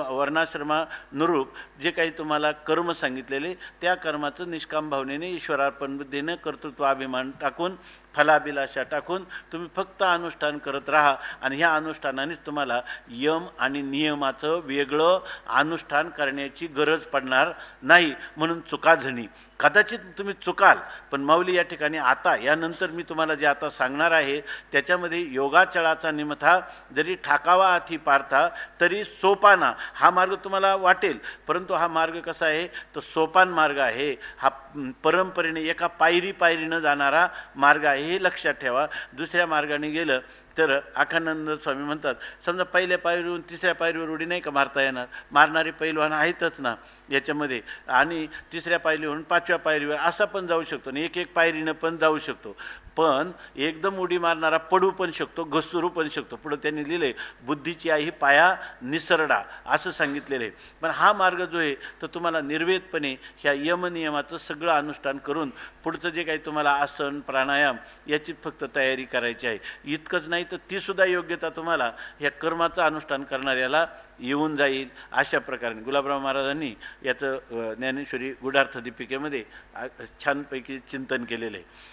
वर्णाश्रमानुरूप जे काही तुम्हाला कर्म सांगितलेले त्या कर्माचं निष्काम भावनेने ईश्वरार्पण बुद्धीने कर्तृत्वाभिमान टाकून फलाभिलाषा टाकून तुम्ही फक्त अनुष्ठान करत राहा. आणि ह्या अनुष्ठानानेच तुम्हाला यम आणि नियमाचं वेगळं अनुष्ठान करण्याची गरज पडणार नाही. म्हणून चुका झणी कदाचित तुम्ही चुकाल, पण माऊली या ठिकाणी आता यानंतर मी तुम्हाला जे आता सांगणार आहे त्याच्यामध्ये योगाचळाचा निमथा जरी ठाकावा हाती पार्था तरी सोपाना हा मार्ग तुम्हाला वाटेल. परंतु हा मार्ग कसा आहे तो सोपान मार्ग आहे, हा परंपरेने एका पायरीनं जाणारा मार्ग आहे, हे लक्षात ठेवा. दुसऱ्या मार्गाने गेलं तर अखंडानंद स्वामी म्हणतात समजा पहिल्या पायरीवरून तिसऱ्या पायरीवर उडी नाही का मारता येणार, मारणारे पैलवान आहेतच ना याच्यामध्ये, आणि तिसऱ्या पायरीवरून 5व्या पायरीवर असा पण जाऊ शकतो आणि एक पायरीनं पण जाऊ शकतो. पण एकदम उडी मारणारा पडू पण शकतो, घसरू पण शकतो. पुढं त्यांनी लिहिले बुद्धीची आई पाया निसरडा असं सांगितलेलं आहे. पण हा मार्ग जो आहे तर तुम्हाला निर्वेदपणे ह्या यमनियमाचं सगळं अनुष्ठान करून पुढचं जे काही तुम्हाला आसन प्राणायाम याची फक्त तयारी करायची आहे. इतकंच नाही तर तीसुद्धा योग्यता तुम्हाला ह्या कर्माचं अनुष्ठान करणाऱ्याला येऊन जाईल. अशा प्रकारे गुलाबराव महाराजांनी याचं ज्ञानेश्वरी गुढार्थ दीपिकेमध्ये छानपैकी चिंतन केलेलं आहे.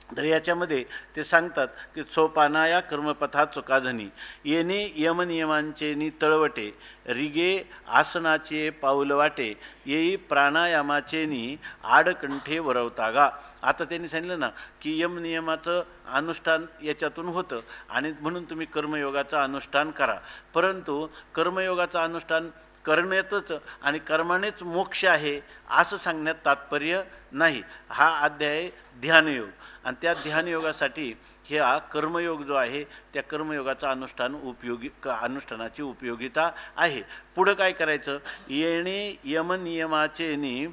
तर याच्यामध्ये ते सांगतात की सोपाना या कर्मपथा चुकाधनी येणे यमनियमांचे नि तळवटे रिगे आसनाचे पाऊल वाटे येई प्राणायामाचे नि आडकंठे वरवतागा. आता त्यांनी सांगितलं ना की यमनियमाचं अनुष्ठान याच्यातून होतं आणि म्हणून तुम्ही कर्मयोगाचं अनुष्ठान करा. परंतु कर्मयोगाचं अनुष्ठान करण्यातच आणि कर्मानेच मोक्ष आहे असं सांगण्यात तात्पर्य नाही. हा अध्याय ध्यानयोग आणि त्या ध्यानयोगासाठी हा कर्मयोग जो आहे त्या कर्मयोगाचा अनुष्ठानाची उपयोगिता आहे. पुढं काय करायचं, येणे यमनियमाचे नि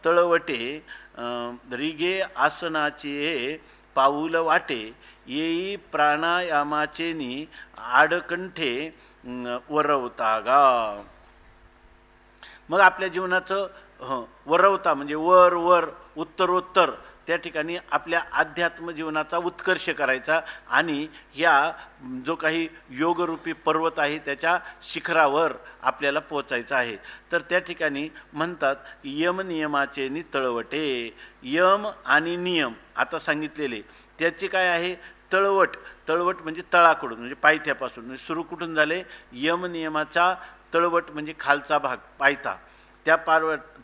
तळवटे रिगे आसनाचे पाऊल वाटे येई प्राणायामाचे नि आडकंठे वरवतागा. मग आपल्या जीवनाचं वरवता म्हणजे वर उत्तरोत्तर त्या ठिकाणी आपल्या अध्यात्म जीवनाचा उत्कर्ष करायचा आणि या जो काही योगरूपी पर्वत आहे त्याच्या शिखरावर आपल्याला पोचायचं आहे. तर त्या ठिकाणी म्हणतात यमनियमाचे नि तळवटे, यम आणि नियम आता सांगितलेले त्याचे काय आहे तळवट, तळवट म्हणजे तळाकडून म्हणजे पायथ्यापासून, म्हणजे सुरू कुठून झाले, यम नियमाचा तळवट म्हणजे खालचा भाग पायथा, त्या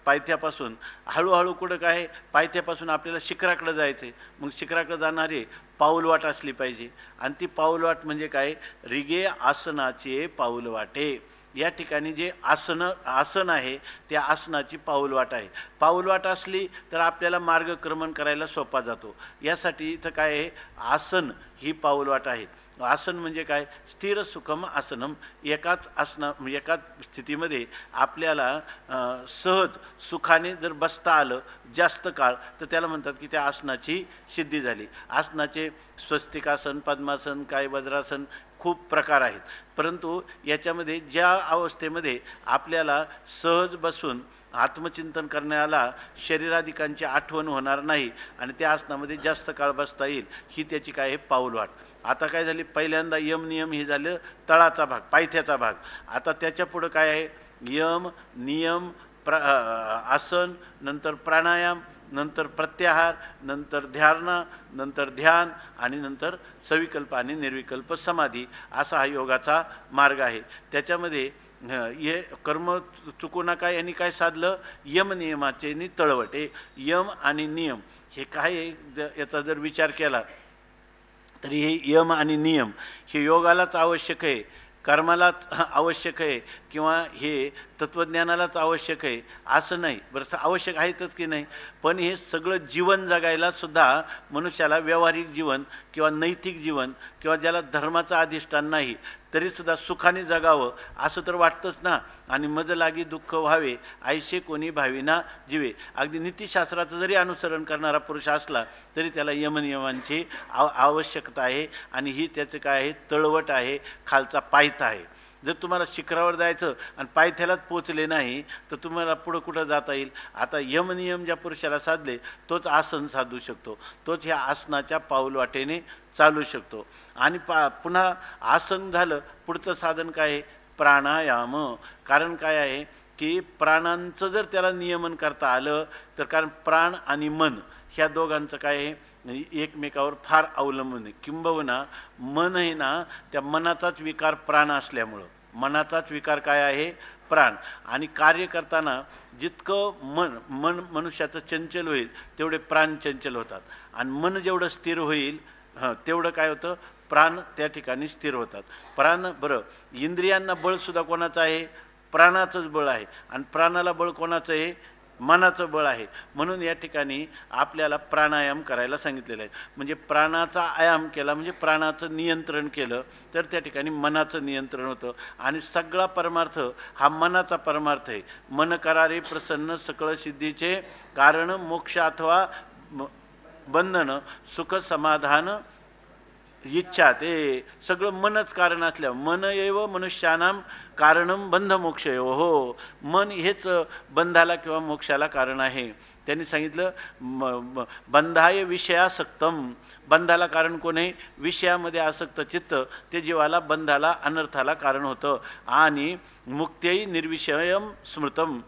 पायथ्यापासून हळूहळू कुठं काय, पायथ्यापासून आपल्याला शिखराकडे जायचे, मग शिखराकडे जाणारे पाऊलवाट असली पाहिजे, आणि ती पाऊलवाट म्हणजे काय, रिगे आसनाचे पाऊलवाटे. या ठिकाणी जे आसन आहे त्या आसनाची पाऊलवाट आहे. पाऊलवाट असली तर आपल्याला मार्गक्रमण करायला सोपा जातो. यासाठी इथं काय आहे, आसन ही पाऊलवाट आहे. आसन म्हणजे काय, स्थिर सुखम आसनम, एकाच एकाच स्थितीमध्ये आपल्याला सहज सुखाने जर बसता आलं जास्त काळ, तर त्याला म्हणतात की त्या आसनाची सिद्धी झाली. आसनाचे स्वस्तिकासन, पद्मासन, काय वज्रासन खूप प्रकार आहेत, परंतु याच्यामध्ये ज्या अवस्थेमध्ये आपल्याला सहज बसून आत्मचिंतन करण्याला शरीराधिकांची आठवण होणार नाही आणि त्या आसनामध्ये जास्त काळ बसता येईल, ही त्याची काय आहे पाऊलवाट. आता काय झाली, पहिल्यांदा यम नियम हे झालं तळाचा भाग, पायथ्याचा भाग. आता त्याच्या पुढं काय आहे, यम नियम आसन, नंतर प्राणायाम, नंतर प्रत्याहार, नंतर ध्यान, नंतर ध्यान, आणि नंतर सविकल्प आणि निर्विकल्प समाधी, असा हा योगाचा मार्ग आहे. त्याच्यामध्ये हे कर्म चुकू नका यांनी काय साधलं, यम नियमाचे नि तळवटे. यम आणि नियम हे काय आहे, याचा जर विचार केला तरी हे यम आणि नियम हे योगालाच आवश्यक आहे, कर्मालाच आवश्यक आहे, किंवा हे तत्त्वज्ञानालाच आवश्यक आहे असं नाही. बरं आवश्यक आहेतच की नाही, पण हे सगळं जीवन जगायला सुद्धा मनुष्याला व्यावहारिक जीवन किंवा नैतिक जीवन किंवा ज्याला धर्माचं अधिष्ठान नाही तरीसुद्धा सुखाने जगावं असं तर वाटतंच ना. आणि मज लागी दुःख व्हावे ऐसे कोणी भाविना जीवे. अगदी नीतिशास्त्राचं जरी अनुसरण करणारा पुरुष असला तरी त्याला यमनियमांची आवश्यकता आहे, आणि ही त्याचं काय आहे, तळवट आहे, खालचा पायथा आहे. जर तुम्हाला शिखरावर जायचं आणि पायथ्यालाच पोचले नाही तर तुम्हाला पुढं कुठं जाता येईल. आता यमनियम ज्या पुरुषाला साधले तोच आसन साधू शकतो, तोच ह्या आसनाच्या पाऊलवाटेने चालू शकतो. आणि पुन्हा आसन झालं, पुढचं साधन काय आहे, प्राणायाम. कारण काय आहे की प्राणांचं जर त्याला नियमन करता आलं तर, कारण प्राण आणि मन ह्या दोघांचं काय आहे, एकमेकावर फार अवलंबून आहे. किंबहुना मन आहे ना, त्या मनाचाच विकार प्राण असल्यामुळं, मनाचाच विकार काय आहे, प्राण. आणि कार्य करताना जितकं मनुष्याचं चंचल होईल तेवढे प्राण चंचल होतात, आणि मन जेवढं स्थिर होईल तेवढं काय होतं, प्राण त्या ठिकाणी स्थिर होतात. प्राण बरं, इंद्रियांना बळसुद्धा कोणाचं आहे, प्राणाचंच बळ आहे, आणि प्राणाला बळ कोणाचं आहे, मनाचं बळ आहे. म्हणून या ठिकाणी आपल्याला प्राणायाम करायला सांगितलेलं आहे. म्हणजे प्राणाचा आयाम केला म्हणजे प्राणाचं नियंत्रण केलं तर त्या ठिकाणी मनाचं नियंत्रण होतं, आणि सगळा परमार्थ हा मनाचा परमार्थ आहे. मन करारे प्रसन्न सकळ सिद्धीचे कारण मोक्ष अथवा बंधन सुख समाधान इच्छा, ते सगळं मनच कारण असल्या, मन एव मनुष्यानाम कारणम बंध मोक्ष हो, मन हेच बंधाला किंवा मोक्षाला कारण आहे. त्यांनी सांगितलं बंधाय विषयासक्तम, बंधाला कारण कोण आहे, विषयामध्ये आसक्त चित्त ते जीवाला बंधाला अनर्थाला कारण होतं. आणि मुक्त्यै निर्विषयम स्मृतम,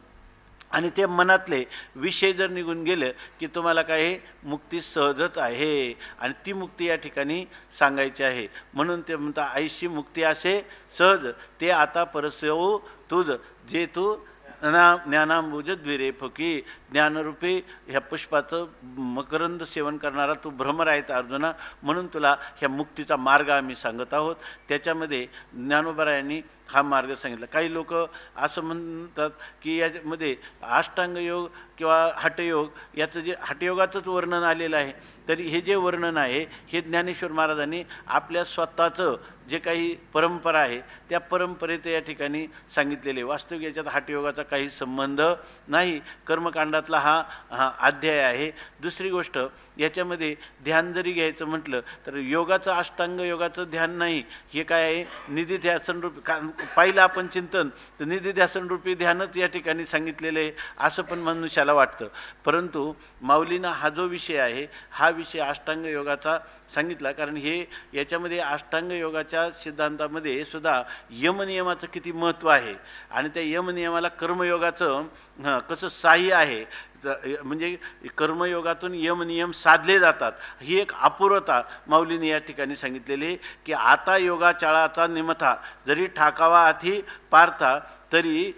आणि ते मनातले विषय जर निघून गेले की तुम्हाला काय मुक्ती सहजच आहे, आणि ती मुक्ती या ठिकाणी सांगायची आहे. म्हणून ते म्हणता ऐशी मुक्ती असे सहज ते आता परस्यऊ तुझ, जे तू ज्ञानांबुज द्विरे फकी, ज्ञानरूपी ह्या पुष्पाचं मकरंद सेवन करणारा तू भ्रमर आहेत अर्जुना. म्हणून तुला ह्या मुक्तीचा मार्ग आम्ही सांगत आहोत. त्याच्यामध्ये ज्ञानोबरायांनी हा मार्ग सांगितला. काही लोक असं म्हणतात की यामध्ये अष्टांग योग किंवा हठयोग, याचं जे हठयोगाचंच वर्णन आलेलं आहे, तरी हे जे वर्णन आहे हे ज्ञानेश्वर महाराजांनी आपल्या स्वतःचं जे काही परंपरा आहे त्या परंपरेत या ठिकाणी सांगितलेले. वास्तविक याच्यात हठयोगाचा काही संबंध नाही, कर्मकांडातला हा अध्याय आहे. दुसरी गोष्ट, याच्यामध्ये ध्यान जरी घ्यायचं म्हटलं तर योगाचं अष्टांग योगाचं ध्यान नाही, हे काय आहे निधिध्यासन रूपी. कारण पाहिलं आपण चिंतन तर निधिध्यासन रूपी ध्यानच या ठिकाणी सांगितलेलं आहे असं पण मनुष्याला वाटतं. परंतु माऊलींना हा जो विषय आहे हा विषय अष्टांग योगाचा सांगितला, कारण हे याच्यामध्ये अष्टांग योगाच्या सिद्धांतामध्ये सुद्धा यमनियमाचं किती महत्त्व आहे, आणि त्या यमनियमाला कर्मयोगाचं कसं साह्य आहे म्हणजे कर्मयोगातून यमनियम साधले जातात, ही एक अपूर्वता माऊलीने या ठिकाणी सांगितलेली आहे की आता योगाचाळाचा निमथा जरी ठाकावा आधी पार्था तरी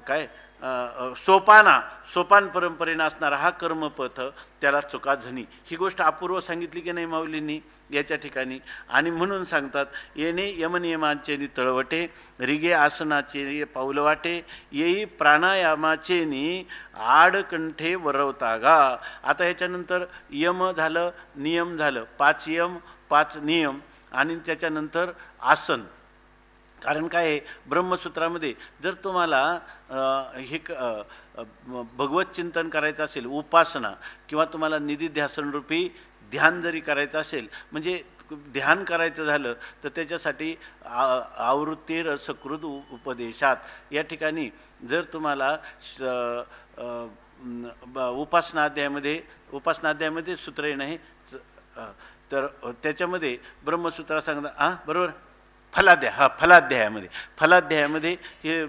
काय सोपान परंपरेनं असणारा हा कर्मपथ त्याला चुका झणी, ही गोष्ट अपूर्व सांगितली की नाही माऊलींनी याच्या ठिकाणी. आणि म्हणून सांगतात येणे यमनियमांचे नि तळवटे, रिगे आसनाचे पाऊल वाटे, येई प्राणायामाचे नि आडकंठे वरवता गा. आता ह्याच्यानंतर यम झालं, नियम झालं, 5 यम 5 नियम आणि त्याच्यानंतर आसन. कारण काय आहे, ब्रह्मसूत्रामध्ये जर तुम्हाला हे भगवत चिंतन करायचं असेल, उपासना किंवा तुम्हाला निधिध्यासनरूपी ध्यान जरी करायचं असेल, म्हणजे ध्यान करायचं झालं तर त्याच्यासाठी आवृत्ती रसकृत उपदेशात या ठिकाणी जर तुम्हाला उपासनाध्यायामध्ये सूत्र येणं आहे तर त्याच्यामध्ये ब्रह्मसूत्र सांगता बरोबर फलाध्यायामध्ये हे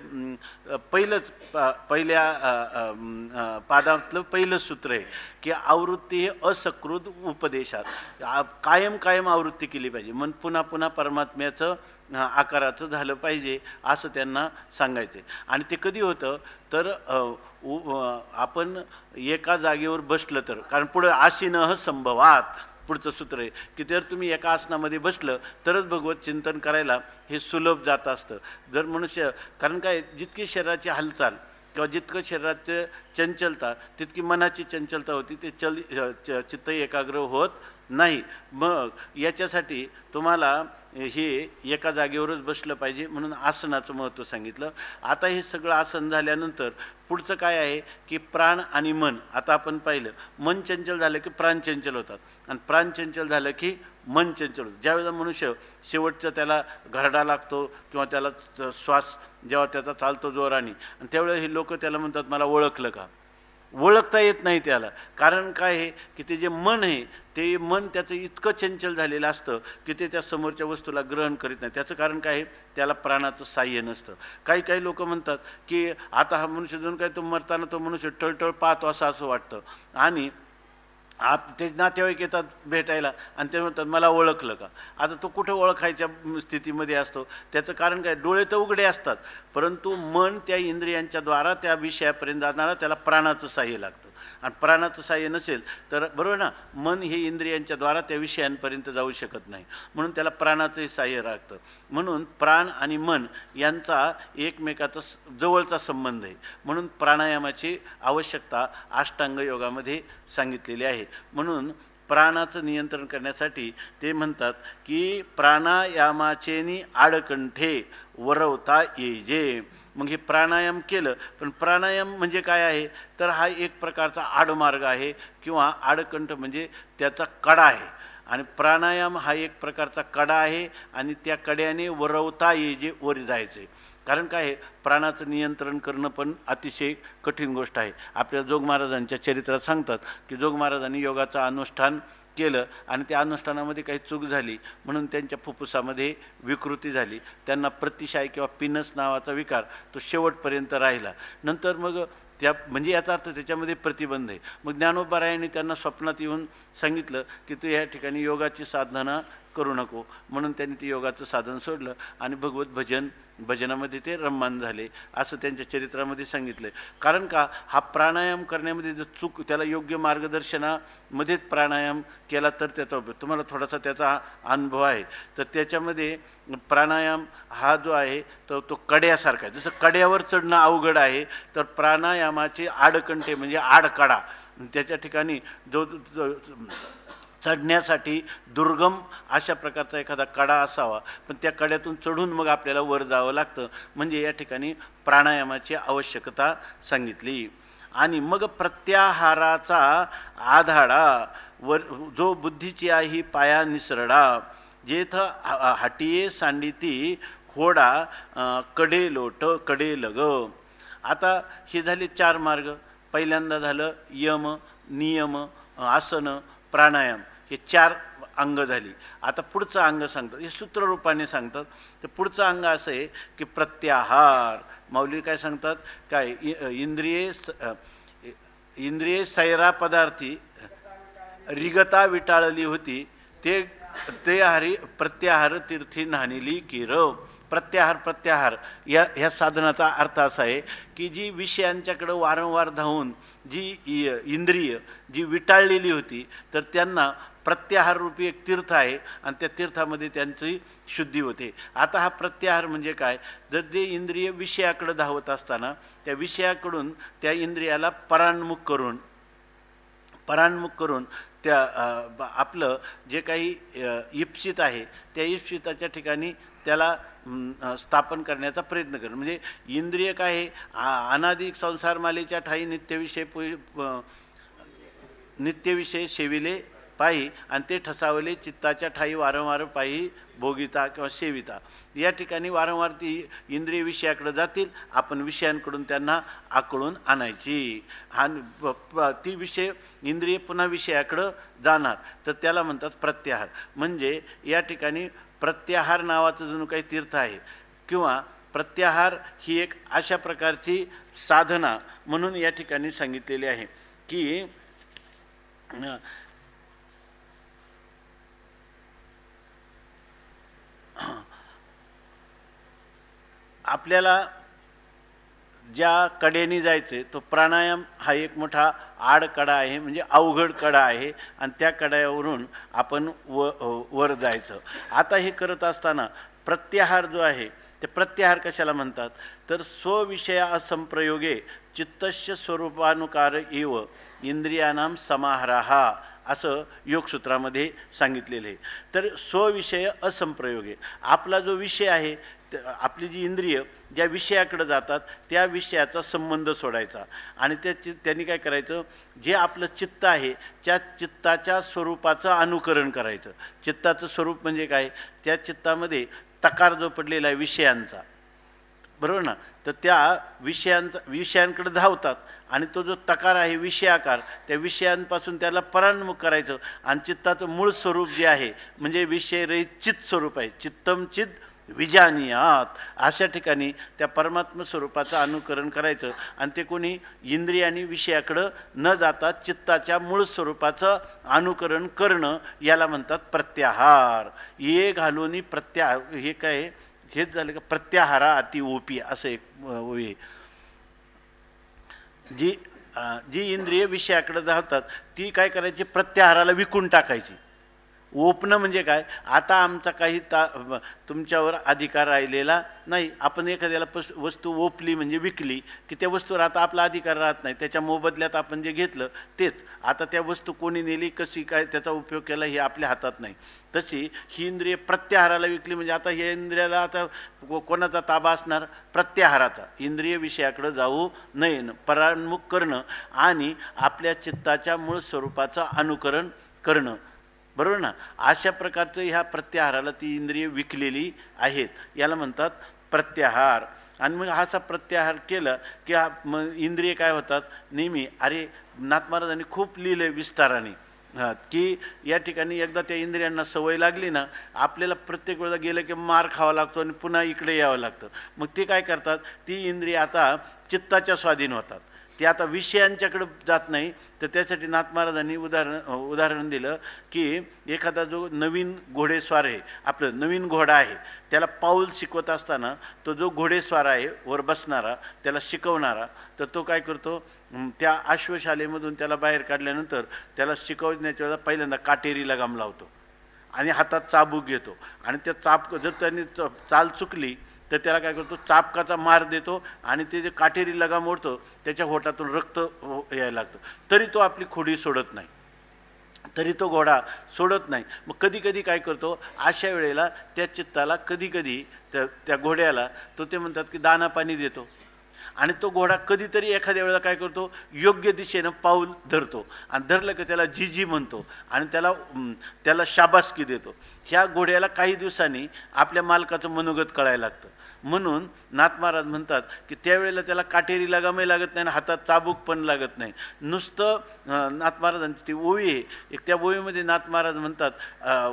पहिल्या पादातलं पहिलं सूत्र आहे की आवृत्ती हे असकृत उपदेशात कायम आवृत्ती केली पाहिजे, मन पुन्हा पुन्हा परमात्म्याचं आकाराचं झालं पाहिजे असं त्यांना सांगायचं. आणि ते कधी होतं तर आपण एका जागेवर बसलं तर, कारण पुढं आसीनः संभवात पुढचं सूत्र आहे की जर तुम्ही एका आसनामध्ये बसलं तरच भगवत चिंतन करायला हे सुलभ जात असतं. जर मनुष्य, कारण काय, जितकी शरीराची हालचाल किंवा जितकं शरीराचं चंचलता तितकी मनाची चंचलता होती, ते चित्त एकाग्र होत नाही. मग याच्यासाठी तुम्हाला हे एका जागेवरच बसलं पाहिजे, म्हणून आसनाचं महत्त्व सांगितलं. आता हे सगळं आसन झाल्यानंतर पुढचं काय आहे की प्राण आणि मन. आता आपण पाहिलं मन चंचल झालं की प्राण चंचल होतात आणि प्राण चंचल झालं की मन चंचल होतं. ज्यावेळेला मनुष्य शेवटचं त्याला घरडा लागतो किंवा त्याला श्वास जेव्हा त्याचा चालतो जोराने, आणि त्यावेळेला हे लोक त्याला म्हणतात मला ओळखलं का, ओळखता येत नाही त्याला. कारण काय आहे की ते जे मन आहे ते मन त्याचं इतकं चंचल झालेलं असतं की ते त्या समोरच्या वस्तूला ग्रहण करीत नाही. त्याचं कारण काय आहे, त्याला प्राणाचं साह्य नसतं. काही लोक म्हणतात की आता हा मनुष्य जणू काय तो मरताना तो मनुष्य टळटळ पाहतो असं वाटतं. आणि ते नातेवाईक येतात भेटायला आणि ते म्हणतात मला ओळखलं का. आता तो कुठे ओळखायच्या स्थितीमध्ये असतो, त्याचं कारण काय, डोळे तर उघडे असतात परंतु मन त्या इंद्रियांच्या द्वारा त्या विषयापर्यंत जाणारा त्याला प्राणाचं साह्य लागतं. आणि प्राणाचं साह्य नसेल तर बरोबर ना, मन हे इंद्रियांच्या द्वारा त्या विषयांपर्यंत जाऊ शकत नाही, म्हणून त्याला प्राणाचंही साह्य लागतं. म्हणून प्राण आणि मन यांचा एकमेकाचा जवळचा संबंध आहे, म्हणून प्राणायामाची आवश्यकता अष्टांग योगामध्ये सांगितलेली आहे. म्हणून प्राणाचं नियंत्रण करण्यासाठी ते म्हणतात की प्राणायामाचेनी आडकंठे वरवता येजे. मग हे प्राणायाम केलं, पण प्राणायाम म्हणजे काय आहे तर हा एक प्रकारचा आडमार्ग आहे किंवा आडकंठ म्हणजे त्याचा कडा आहे. आणि प्राणायाम हा एक प्रकारचा कडा आहे आणि त्या कड्याने वरवता येजे, वर जायचं आहे. कारण काय आहे, प्राणाचं नियंत्रण करणं पण अतिशय कठीण गोष्ट आहे. आपल्या जोग महाराजांच्या चरित्रात सांगतात की जोग महाराजांनी योगाचं अनुष्ठान केलं आणि त्या अनुष्ठानामध्ये काही चूक झाली म्हणून त्यांच्या फुफ्फुसामध्ये विकृती झाली. त्यांना प्रतिशाय किंवा पिनस नावाचा विकार तो शेवटपर्यंत राहिला. नंतर मग त्या म्हणजे याचा अर्थ त्याच्यामध्ये प्रतिबंध आहे. मग ज्ञानोबारायांनी त्यांना स्वप्नात येऊन सांगितलं की तू या ठिकाणी योगाची साधना करू नको, म्हणून त्यांनी ते योगाचं साधन सोडलं आणि भगवत भजनामध्ये ते रममान झाले असं त्यांच्या चरित्रामध्ये सांगितलं. कारण का, हा प्राणायाम करण्यामध्ये जर चूक, त्याला योग्य मार्गदर्शनामध्येच प्राणायाम केला तर त्याचा उपयोग. तुम्हाला थोडासा त्याचा अनुभव आहे तर त्याच्यामध्ये प्राणायाम हा जो आहे तो कड्यासारखा आहे. जसं कड्यावर चढणं अवघड आहे तर प्राणायामाचे आडकंठे म्हणजे आडकडा, त्याच्या ठिकाणी जो चढण्यासाठी दुर्गम अशा प्रकारचा एखादा कडा असावा, पण त्या कड्यातून चढून मग आपल्याला वर जावं लागतं. म्हणजे या ठिकाणी प्राणायामाची आवश्यकता सांगितली. आणि मग प्रत्याहाराचा आधाडा वर जो बुद्धीची आहे पाया निसरडा, जेथ हाटिये सांडिती होडा कडे लोट कडे लग. आता हे झाले 4 मार्ग. पहिल्यांदा झालं यम, नियम, आसन, प्राणायाम, हे 4 अंग झाली. आता पुढचं अंग सांगतात, हे सूत्ररूपाने सांगतात. तर पुढचं अंग असं आहे की प्रत्याहार. माऊली काय सांगतात, काय इंद्रिये सैरा पदार्थी रिगता विटाळली होती, ते ते हरी प्रत्याहार तीर्थी न्हाणिली किरव. प्रत्याहार ह्या साधनाचा अर्थ असा आहे की जी विषयांच्याकडं वारंवार धावून जी इंद्रिय जी विटाळलेली होती, तर त्यांना प्रत्याहार रूपी एक तीर्थ आहे आणि त्या तीर्थामध्ये त्यांची शुद्धी होते. आता हा प्रत्याहार म्हणजे काय, जर ते इंद्रिय विषयाकडे धावत असताना त्या विषयाकडून त्या इंद्रियाला परान्मुख करून त्या आपलं जे काही इप्सित आहे त्या इप्सिताच्या ठिकाणी त्याला स्थापन करण्याचा प्रयत्न करणं. म्हणजे इंद्रिय काय आहे, अनादिक संसारमालेच्या ठाई नित्यविषय सेविले पायी आणि ते ठसावले चित्ताच्या ठाई वारंवार पायी भोगिता किंवा सेविता. या ठिकाणी वारंवार ती इंद्रिय विषयाकडे जातील, आपण विषयांकडून त्यांना आकळून आणायची आणि ती विषय इंद्रिय पुन्हा विषयाकडं जाणार, तर त्याला म्हणतात प्रत्याहार. म्हणजे या ठिकाणी प्रत्याहार नावाचं जणू काही तीर्थ आहे किंवा प्रत्याहार ही एक अशा प्रकारची साधना म्हणून या ठिकाणी सांगितलेली आहे की आपल्याला ज्या कडेने जायचे तो प्राणायाम हा एक मोठा आडकडा आहे, म्हणजे अवघड कडा आहे आणि त्या कड्यावरून आपण वर जायचं. आता हे करत असताना प्रत्याहार जो आहे ते प्रत्याहार कशाला म्हणतात, तर स्वविषया असंप्रयोगे चित्तस्य स्वरूपानुकार एव इंद्रियानां समाहारः असं योगसूत्रामध्ये सांगितलेलं आहे. तर स्वविषय असंप्रयोगे, आपला जो विषय आहे, आपली जी इंद्रिय ज्या विषयाकडे जातात त्या विषयाचा संबंध सोडायचा आणि त्यांनी काय करायचं, जे आपलं चित्त आहे त्या चित्ताच्या स्वरूपाचं अनुकरण करायचं. चित्ताचं स्वरूप म्हणजे काय, त्या चित्तामध्ये तकार जो पडलेला आहे विषयांचा, बरोबर ना, तर त्या विषयांकडे धावतात आणि तो जो तकार आहे विषयाकार, त्या विषयांपासून त्याला परान्मुख करायचं आणि चित्ताचं मूळ स्वरूप जे आहे म्हणजे विषयरहित चित्त स्वरूप आहे, चित्तम चिद विजानियात, अशा ठिकाणी त्या परमात्म स्वरूपाचं अनुकरण करायचं आणि ते कोणी इंद्रियानी विषयाकडं न जाता चित्ताच्या मूळ स्वरूपाचं अनुकरण करणं याला म्हणतात प्रत्याहार. ये घालून हे काय, हेच झालं का प्रत्याहारा अति ओपी असं एक ओवी. जी इंद्रिय विषयाकडे जातात ती काय करायची, प्रत्याहाराला विकून टाकायची. ओपणं म्हणजे काय, आता आमचा काही तुमच्यावर अधिकार राहिलेला नाही. आपण एखाद्याला वस्तू ओपली म्हणजे विकली की त्या वस्तूवर आता आपला अधिकार राहत नाही, त्याच्या मोबदल्यात आपण जे घेतलं तेच. आता त्या वस्तू कोणी नेली, कशी काय त्याचा उपयोग केला हे आपल्या हातात नाही. तशी ही इंद्रिय प्रत्याहाराला विकली म्हणजे आता या इंद्रियाला आता कोणाचा ताबा असणार, प्रत्याहाराचा. इंद्रिय विषयाकडे जाऊ नये, परान्मुख करणं आणि आपल्या चित्ताच्या मूळ स्वरूपाचं अनुकरण करणं, बरोबर ना. अशा प्रकारचं ह्या प्रत्याहाराला ती इंद्रिय विकलेली आहेत, याला म्हणतात प्रत्याहार. आणि मग असा प्रत्याहार केलं की मग इंद्रिय काय होतात नेहमी. अरे नाथ महाराजांनी खूप लिहिलं विस्ताराने की या ठिकाणी एकदा त्या इंद्रियांना सवय लागली ना, आपल्याला प्रत्येक वेळेला गेलं की मार खावा लागतो आणि पुन्हा इकडे यावं लागतं. मग ते काय करतात, ती इंद्रिय आता चित्ताच्या स्वाधीन होतात, ते आता विषयांच्याकडे जात नाही. तर त्यासाठी नाथ महाराजांनी उदाहरण दिलं की एखादा जो नवीन घोडेस्वार आहे, आपलं नवीन घोडा आहे, त्याला पाऊल शिकवत असताना तो जो घोडेस्वार आहे वर बसणारा, त्याला शिकवणारा, तर तो काय करतो, त्या अश्वशालेमधून त्याला बाहेर काढल्यानंतर त्याला शिकवण्याच्या वेळेला पहिल्यांदा काटेरी लगाम लावतो आणि हातात चाबूक घेतो आणि त्या जर त्यांनी चाल चुकली तर त्याला काय करतो, चाबकाचा मार देतो आणि ते जे काटेरी लगाम ओढतो त्याच्या होटातून रक्त यायला लागतं. तरी तो आपली खोडी सोडत नाही, तरी तो घोडा सोडत नाही. मग कधी कधी काय करतो, अशा वेळेला त्या चित्ताला कधी कधी त्या घोड्याला तो ते म्हणतात की दाना पाणी देतो आणि तो घोडा कधीतरी एखाद्या वेळेला काय करतो, योग्य दिशेनं पाऊल धरतो आणि धरलं की त्याला जी म्हणतो आणि त्याला शाबासकी देतो. ह्या घोड्याला काही दिवसांनी आपल्या मालकाचं मनोगत कळायला लागतं. म्हणून नाथ महाराज म्हणतात की त्यावेळेला त्याला काटेरी लगामही लागत नाही आणि हातात चाबूक पण लागत नाही. नुसतं नाथ महाराजांची ती ओवी आहे एक, त्या ओवीमध्ये नाथ महाराज म्हणतात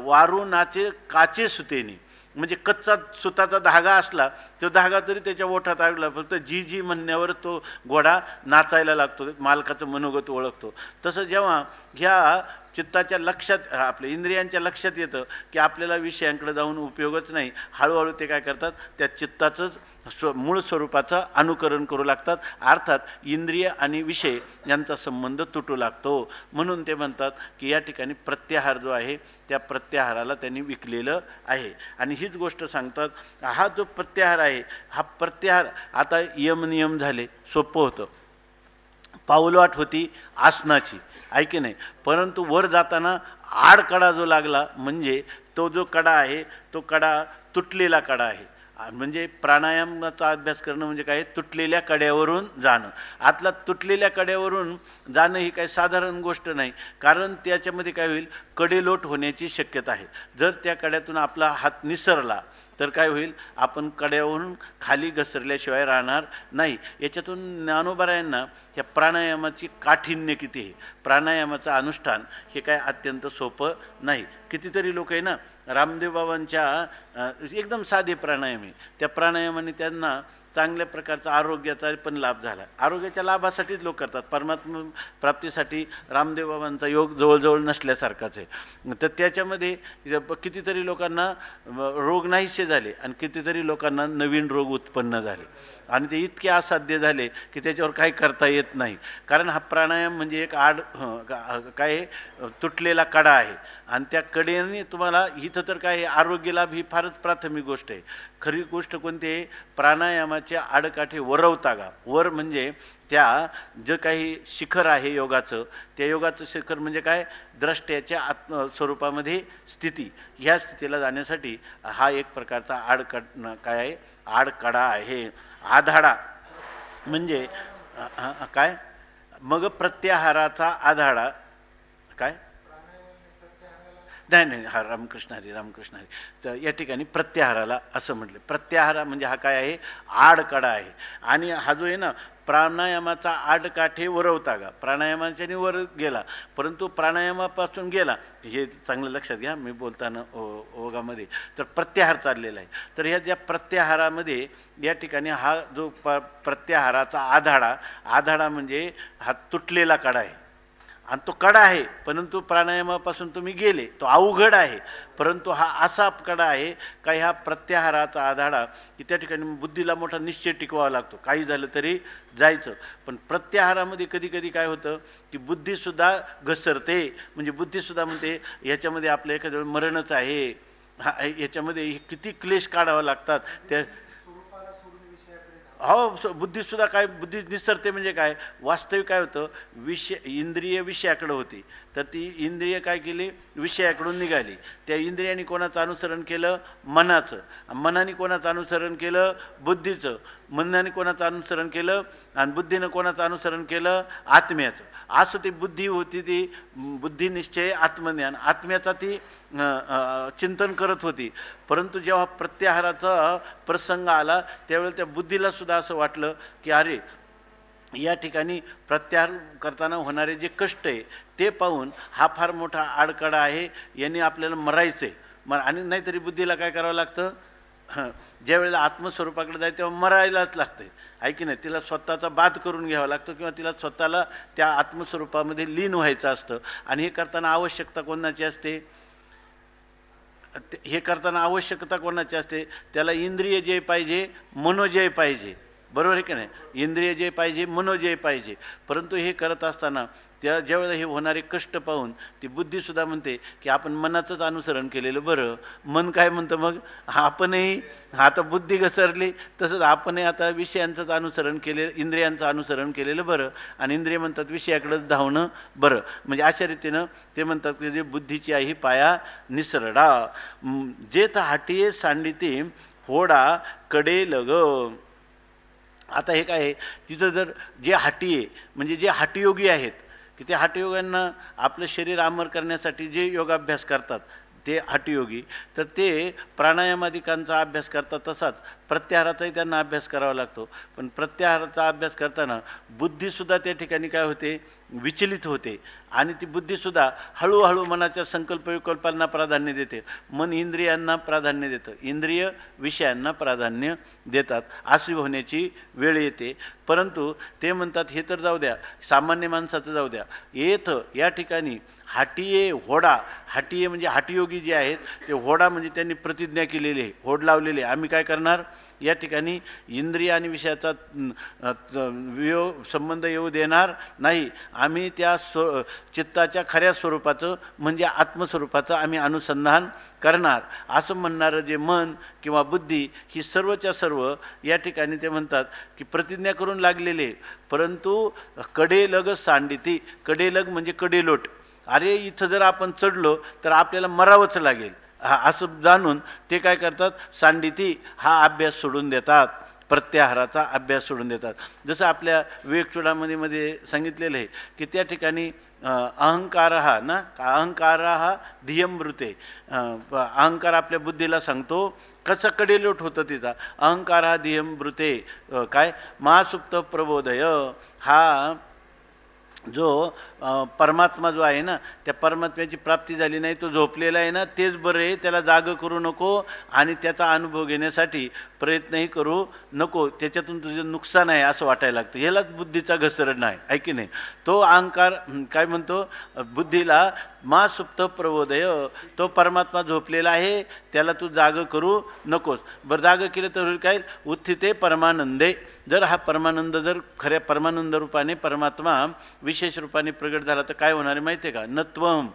वारू नाचे काचे सुतेनी, म्हणजे कच्चा सुताचा धागा असला तो धागा तरी त्याच्या ओठात लागला, फक्त जी जी म्हणण्यावर तो घोडा नाचायला लागतो, मालकाचं मनोगत ओळखतो. तसं जेव्हा ह्या चित्ताच्या लक्षात, आपल्या इंद्रियांच्या लक्षात येतं की आपल्याला विषयांकडे जाऊन उपयोगच नाही, हळूहळू ते काय करतात, त्या चित्ताचंच मूळ स्वरूपाचं अनुकरण करू लागतात. अर्थात इंद्रिय आणि विषय यांचा संबंध तुटू लागतो. म्हणून ते म्हणतात की या ठिकाणी प्रत्याहार जो आहे त्या प्रत्याहाराला त्यांनी विकलेलं आहे. आणि हीच गोष्ट सांगतात, हा जो प्रत्याहार आहे, हा प्रत्याहार आता यमनियम झाले, सोपं होतं. पाऊलवाट होती आसनाची, आहे की नाही, परंतु वर जाताना आडकडा जो लागला, म्हणजे तो जो कडा आहे तो कडा तुटलेला कडा आहे. म्हणजे प्राणायामाचा अभ्यास करणं म्हणजे काय, तुटलेल्या कड्यावरून जाणं. आतला तुटलेल्या कड्यावरून जाणं ही काही साधारण गोष्ट नाही, कारण त्याच्यामध्ये काय होईल, कडेलोट होण्याची शक्यता आहे. जर त्या कड्यातून आपला हात निसरला तर काय होईल, आपण कड्यावरून खाली घसरल्याशिवाय राहणार नाही. याच्यातून ज्ञानोबरायांना या प्राणायामाची काठिण्य किती आहे, प्राणायामाचं अनुष्ठान हे काय अत्यंत सोपं नाही. कितीतरी लोक आहे ना, रामदेव बाबांच्या एकदम साधे प्राणायाम आहे, त्या प्राणायामाने त्यांना चांगल्या प्रकारचा आरोग्याचा पण लाभ झाला. आरोग्याच्या लाभासाठीच लोक करतात, परमात्मा प्राप्तीसाठी रामदेव बाबांचा योग जवळजवळ नसल्यासारखाच आहे. तर त्याच्यामध्ये कितीतरी लोकांना रोग नाहीसे झाले आणि कितीतरी लोकांना नवीन रोग उत्पन्न झाले, आणि ते इतके असाध्य झाले की त्याच्यावर काही करता येत नाही. कारण हा प्राणायाम म्हणजे एक काय तुटलेला कडा आहे, आणि त्या कडेने तुम्हाला इथं तर काय आरोग्य लाभ ही फारच प्राथमिक गोष्ट आहे. खरी गोष्ट कोणती आहे, प्राणायामाच्या आडकाठी वरवता का. वर म्हणजे त्या जे काही शिखर आहे योगाचं, त्या योगाचं शिखर म्हणजे काय, द्रष्ट्याच्या आत्मस्वरूपामध्ये स्थिती, ह्या स्थितीला जाण्यासाठी हा एक प्रकारचा काय आहे, आडकडा आहे. आधाडा म्हणजे काय, मग प्रत्याहाराचा आधाडा काय, नाही हा रामकृष्ण हरी. तर या ठिकाणी प्रत्याहाराला असं म्हटलं, प्रत्याहार म्हणजे हा काय आहे, आडकडा आहे. आणि हा जो आहे ना, प्राणायामाचा आडकाठे वरवता का, प्राणायामाच्याने वर गेला, परंतु प्राणायामापासून गेला, हे चांगलं लक्षात घ्या मी बोलताना ओगामध्ये, तर प्रत्याहार चाललेला आहे. तर ह्या ज्या प्रत्याहारामध्ये या ठिकाणी हा जो प्रत्याहाराचा आधाडा म्हणजे हा तुटलेला कडा आहे, आणि तो कडा आहे, परंतु प्राणायामापासून तुम्ही गेले, तो अवघड आहे, परंतु हा असा कडा आहे का ह्या प्रत्याहाराचा आधाडा की त्या ठिकाणी बुद्धीला मोठा निश्चय टिकवावा लागतो, काही झालं तरी जायचं. पण प्रत्याहारामध्ये कधी कधी काय होतं की बुद्धीसुद्धा घसरते, म्हणजे बुद्धीसुद्धा म्हणते ह्याच्यामध्ये आपलं एखाद्या वेळ मरणच आहे, याच्यामध्ये किती क्लेश काढावं लागतात. त्या हो, बुद्धीसुद्धा काय, बुद्धी निसरते म्हणजे काय, वास्तविक काय होतं, इंद्रिय विषयाकडे होती, तर ती इंद्रिय काय केली, विषयाकडून निघाली. त्या इंद्रियाने कोणाचं अनुसरण केलं, मनाचं, मनाने कोणाचं अनुसरण केलं, बुद्धीचं, मनाने कोणाचं अनुसरण केलं, आणि बुद्धीनं कोणाचं अनुसरण केलं, आत्म्याचं. असं ती बुद्धी होती, ती बुद्धिनिश्चय आत्मज्ञान, आत्म्याचा ती चिंतन करत होती. परंतु जेव्हा प्रत्याहाराचा प्रसंग आला त्यावेळेला त्या बुद्धीला सुद्धा असं वाटलं की अरे, या ठिकाणी प्रत्याहार करताना होणारे जे कष्ट आहे ते पाहून हा फार मोठा आडकडा आहे, यांनी आपल्याला मरायचं आहे. आणि नाहीतरी बुद्धीला काय करावं लागतं, ज्या वेळेला आत्मस्वरूपाकडे जायचं तेव्हा मरायलाच लागते, आहे की नाही, तिला स्वतःचा बाध करून घ्यावा लागतो, किंवा तिला स्वतःला त्या आत्मस्वरूपामध्ये लीन व्हायचं असतं. आणि हे करताना आवश्यकता कोणाची असते, हे करताना आवश्यकता कोणाची असते, त्याला इंद्रिय जे पाहिजे, मनोजय पाहिजे, बरोबर आहे की नाही, इंद्रिय जे पाहिजे, मनोजय पाहिजे. परंतु हे करत असताना त्या ज्यावेळेला हे होणारे कष्ट पाहून ती बुद्धीसुद्धा म्हणते की आपण मनाचंच अनुसरण केलेलं बरं. मन काय म्हणतं मग, आपणही आता बुद्धी घसरली तसंच आपणही आता विषयांचंच अनुसरण केले, इंद्रियांचं अनुसरण केलेलं बरं, आणि इंद्रिय म्हणतात विषयाकडंच धावणं बरं. म्हणजे अशा रीतीनं ते म्हणतात की जे बुद्धीची आहे पाया निसरडा, जे तर हाटिये सांडिते होडा कडे लग. आता हे काय आहे, तिथं जर जे हाटिये म्हणजे जे हाटयोगी आहेत की त्या हठयोगांना आपलं शरीर अमर करण्यासाठी जे योगाभ्यास करतात, ते हठयोगी, तर ते प्राणायामादिकांचा अभ्यास करतात तसाच प्रत्याहाराचाही त्यांना अभ्यास करावा लागतो. पण प्रत्याहाराचा अभ्यास करताना बुद्धीसुद्धा त्या ठिकाणी काय होते, विचलित होते आणि ती बुद्धीसुद्धा हळूहळू मनाच्या संकल्प विकल्पांना प्राधान्य देते. मन इंद्रियांना प्राधान्य देतं, इंद्रिय विषयांना प्राधान्य देतात. अशी होण्याची वेळ येते. परंतु ते म्हणतात हे तर जाऊ द्या, सामान्य माणसाचं जाऊ द्या, येतं या ठिकाणी हाटिये होडा, हाटिये म्हणजे हाटयोगी जे आहेत ते होडा म्हणजे त्यांनी प्रतिज्ञा केलेली आहे, होड लावलेले, आम्ही काय करणार या ठिकाणी इंद्रिय आणि विषयाचा संबंध येऊ देणार नाही, आम्ही त्या चित्ताच्या खऱ्या स्वरूपाचं म्हणजे आत्मस्वरूपाचं आम्ही अनुसंधान करणार, असं म्हणणारं जे मन किंवा बुद्धी ही सर्वच्या सर्व या ठिकाणी ते म्हणतात की प्रतिज्ञा करून लागलेले. परंतु कडेलग सांडिती, कडेलग म्हणजे कडेलोट, अरे इथं जर आपण चढलो तर आपल्याला मरावंच लागेल असं जाणून ते काय करतात, सांडिती हा अभ्यास सोडून देतात, प्रत्याहाराचा अभ्यास सोडून देतात. जसं आपल्या विवेकचूडामणी मध्ये सांगितलेलं आहे की त्या ठिकाणी अहंकार हा ना, अहंकार हा धियमृते, अहंकार आपल्या बुद्धीला सांगतो कसं कडेलोट होतं तिचा, अहंकार हा धियमृते काय महासुप्त प्रबोधय, हा जो परमात्मा जो आहे ना, त्या परमात्म्याची प्राप्ती झाली नाही, तो झोपलेला आहे ना, तेच बरं आहे, त्याला जाग करू नको आणि त्याचा अनुभव घेण्यासाठी प्रयत्नही करू नको, त्याच्यातून तुझं नुकसान आहे असं वाटायला लागतं. ह्यालाच बुद्धीचा घसरण आहे, आहे की नाही. तो अहंकार काय म्हणतो बुद्धीला, मा सुप्त प्रबोधय, तो परमात्मा झोपलेला आहे, त्याला तू जाग करू नकोस. बरं जाग केलं तर होईल काय, उत्थिते परमानंदे, जर हा परमानंद जर खऱ्या परमानंद रूपाने परमात्मा विशेष रूपाने प्रगट झाला तर काय होणार आहे माहिती आहे का, नत्वम,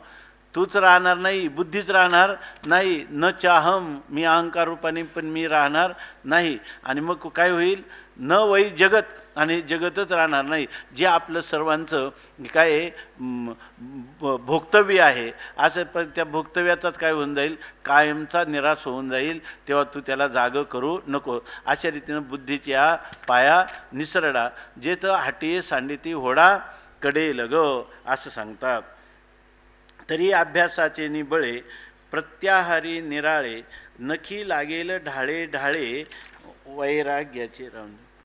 तूच राहणार नाही, बुद्धीच राहणार नाही, न चाहम, मी अहंकार रूपाने पण मी राहणार नाही, आणि मग काय होईल, न वै जगत, आणि जगतच राहणार नाही, जे आपलं सर्वांचं काय भोक्तव्य आहे असं, पण त्या भोक्तव्याचाच काय होऊन जाईल, कायमचा निराश होऊन जाईल, तेव्हा तू त्याला जाग करू नको. अशा रीतीनं बुद्धीच्या पाया निसरडा, जे तर हाटिये सांडिती होडा कडे लग असं सांगतात. तरी अभ्यासाचे निबळे प्रत्याहारी निराळे, नखी लागेल ढाळे ढाळे वैराग्याचे राऊंड.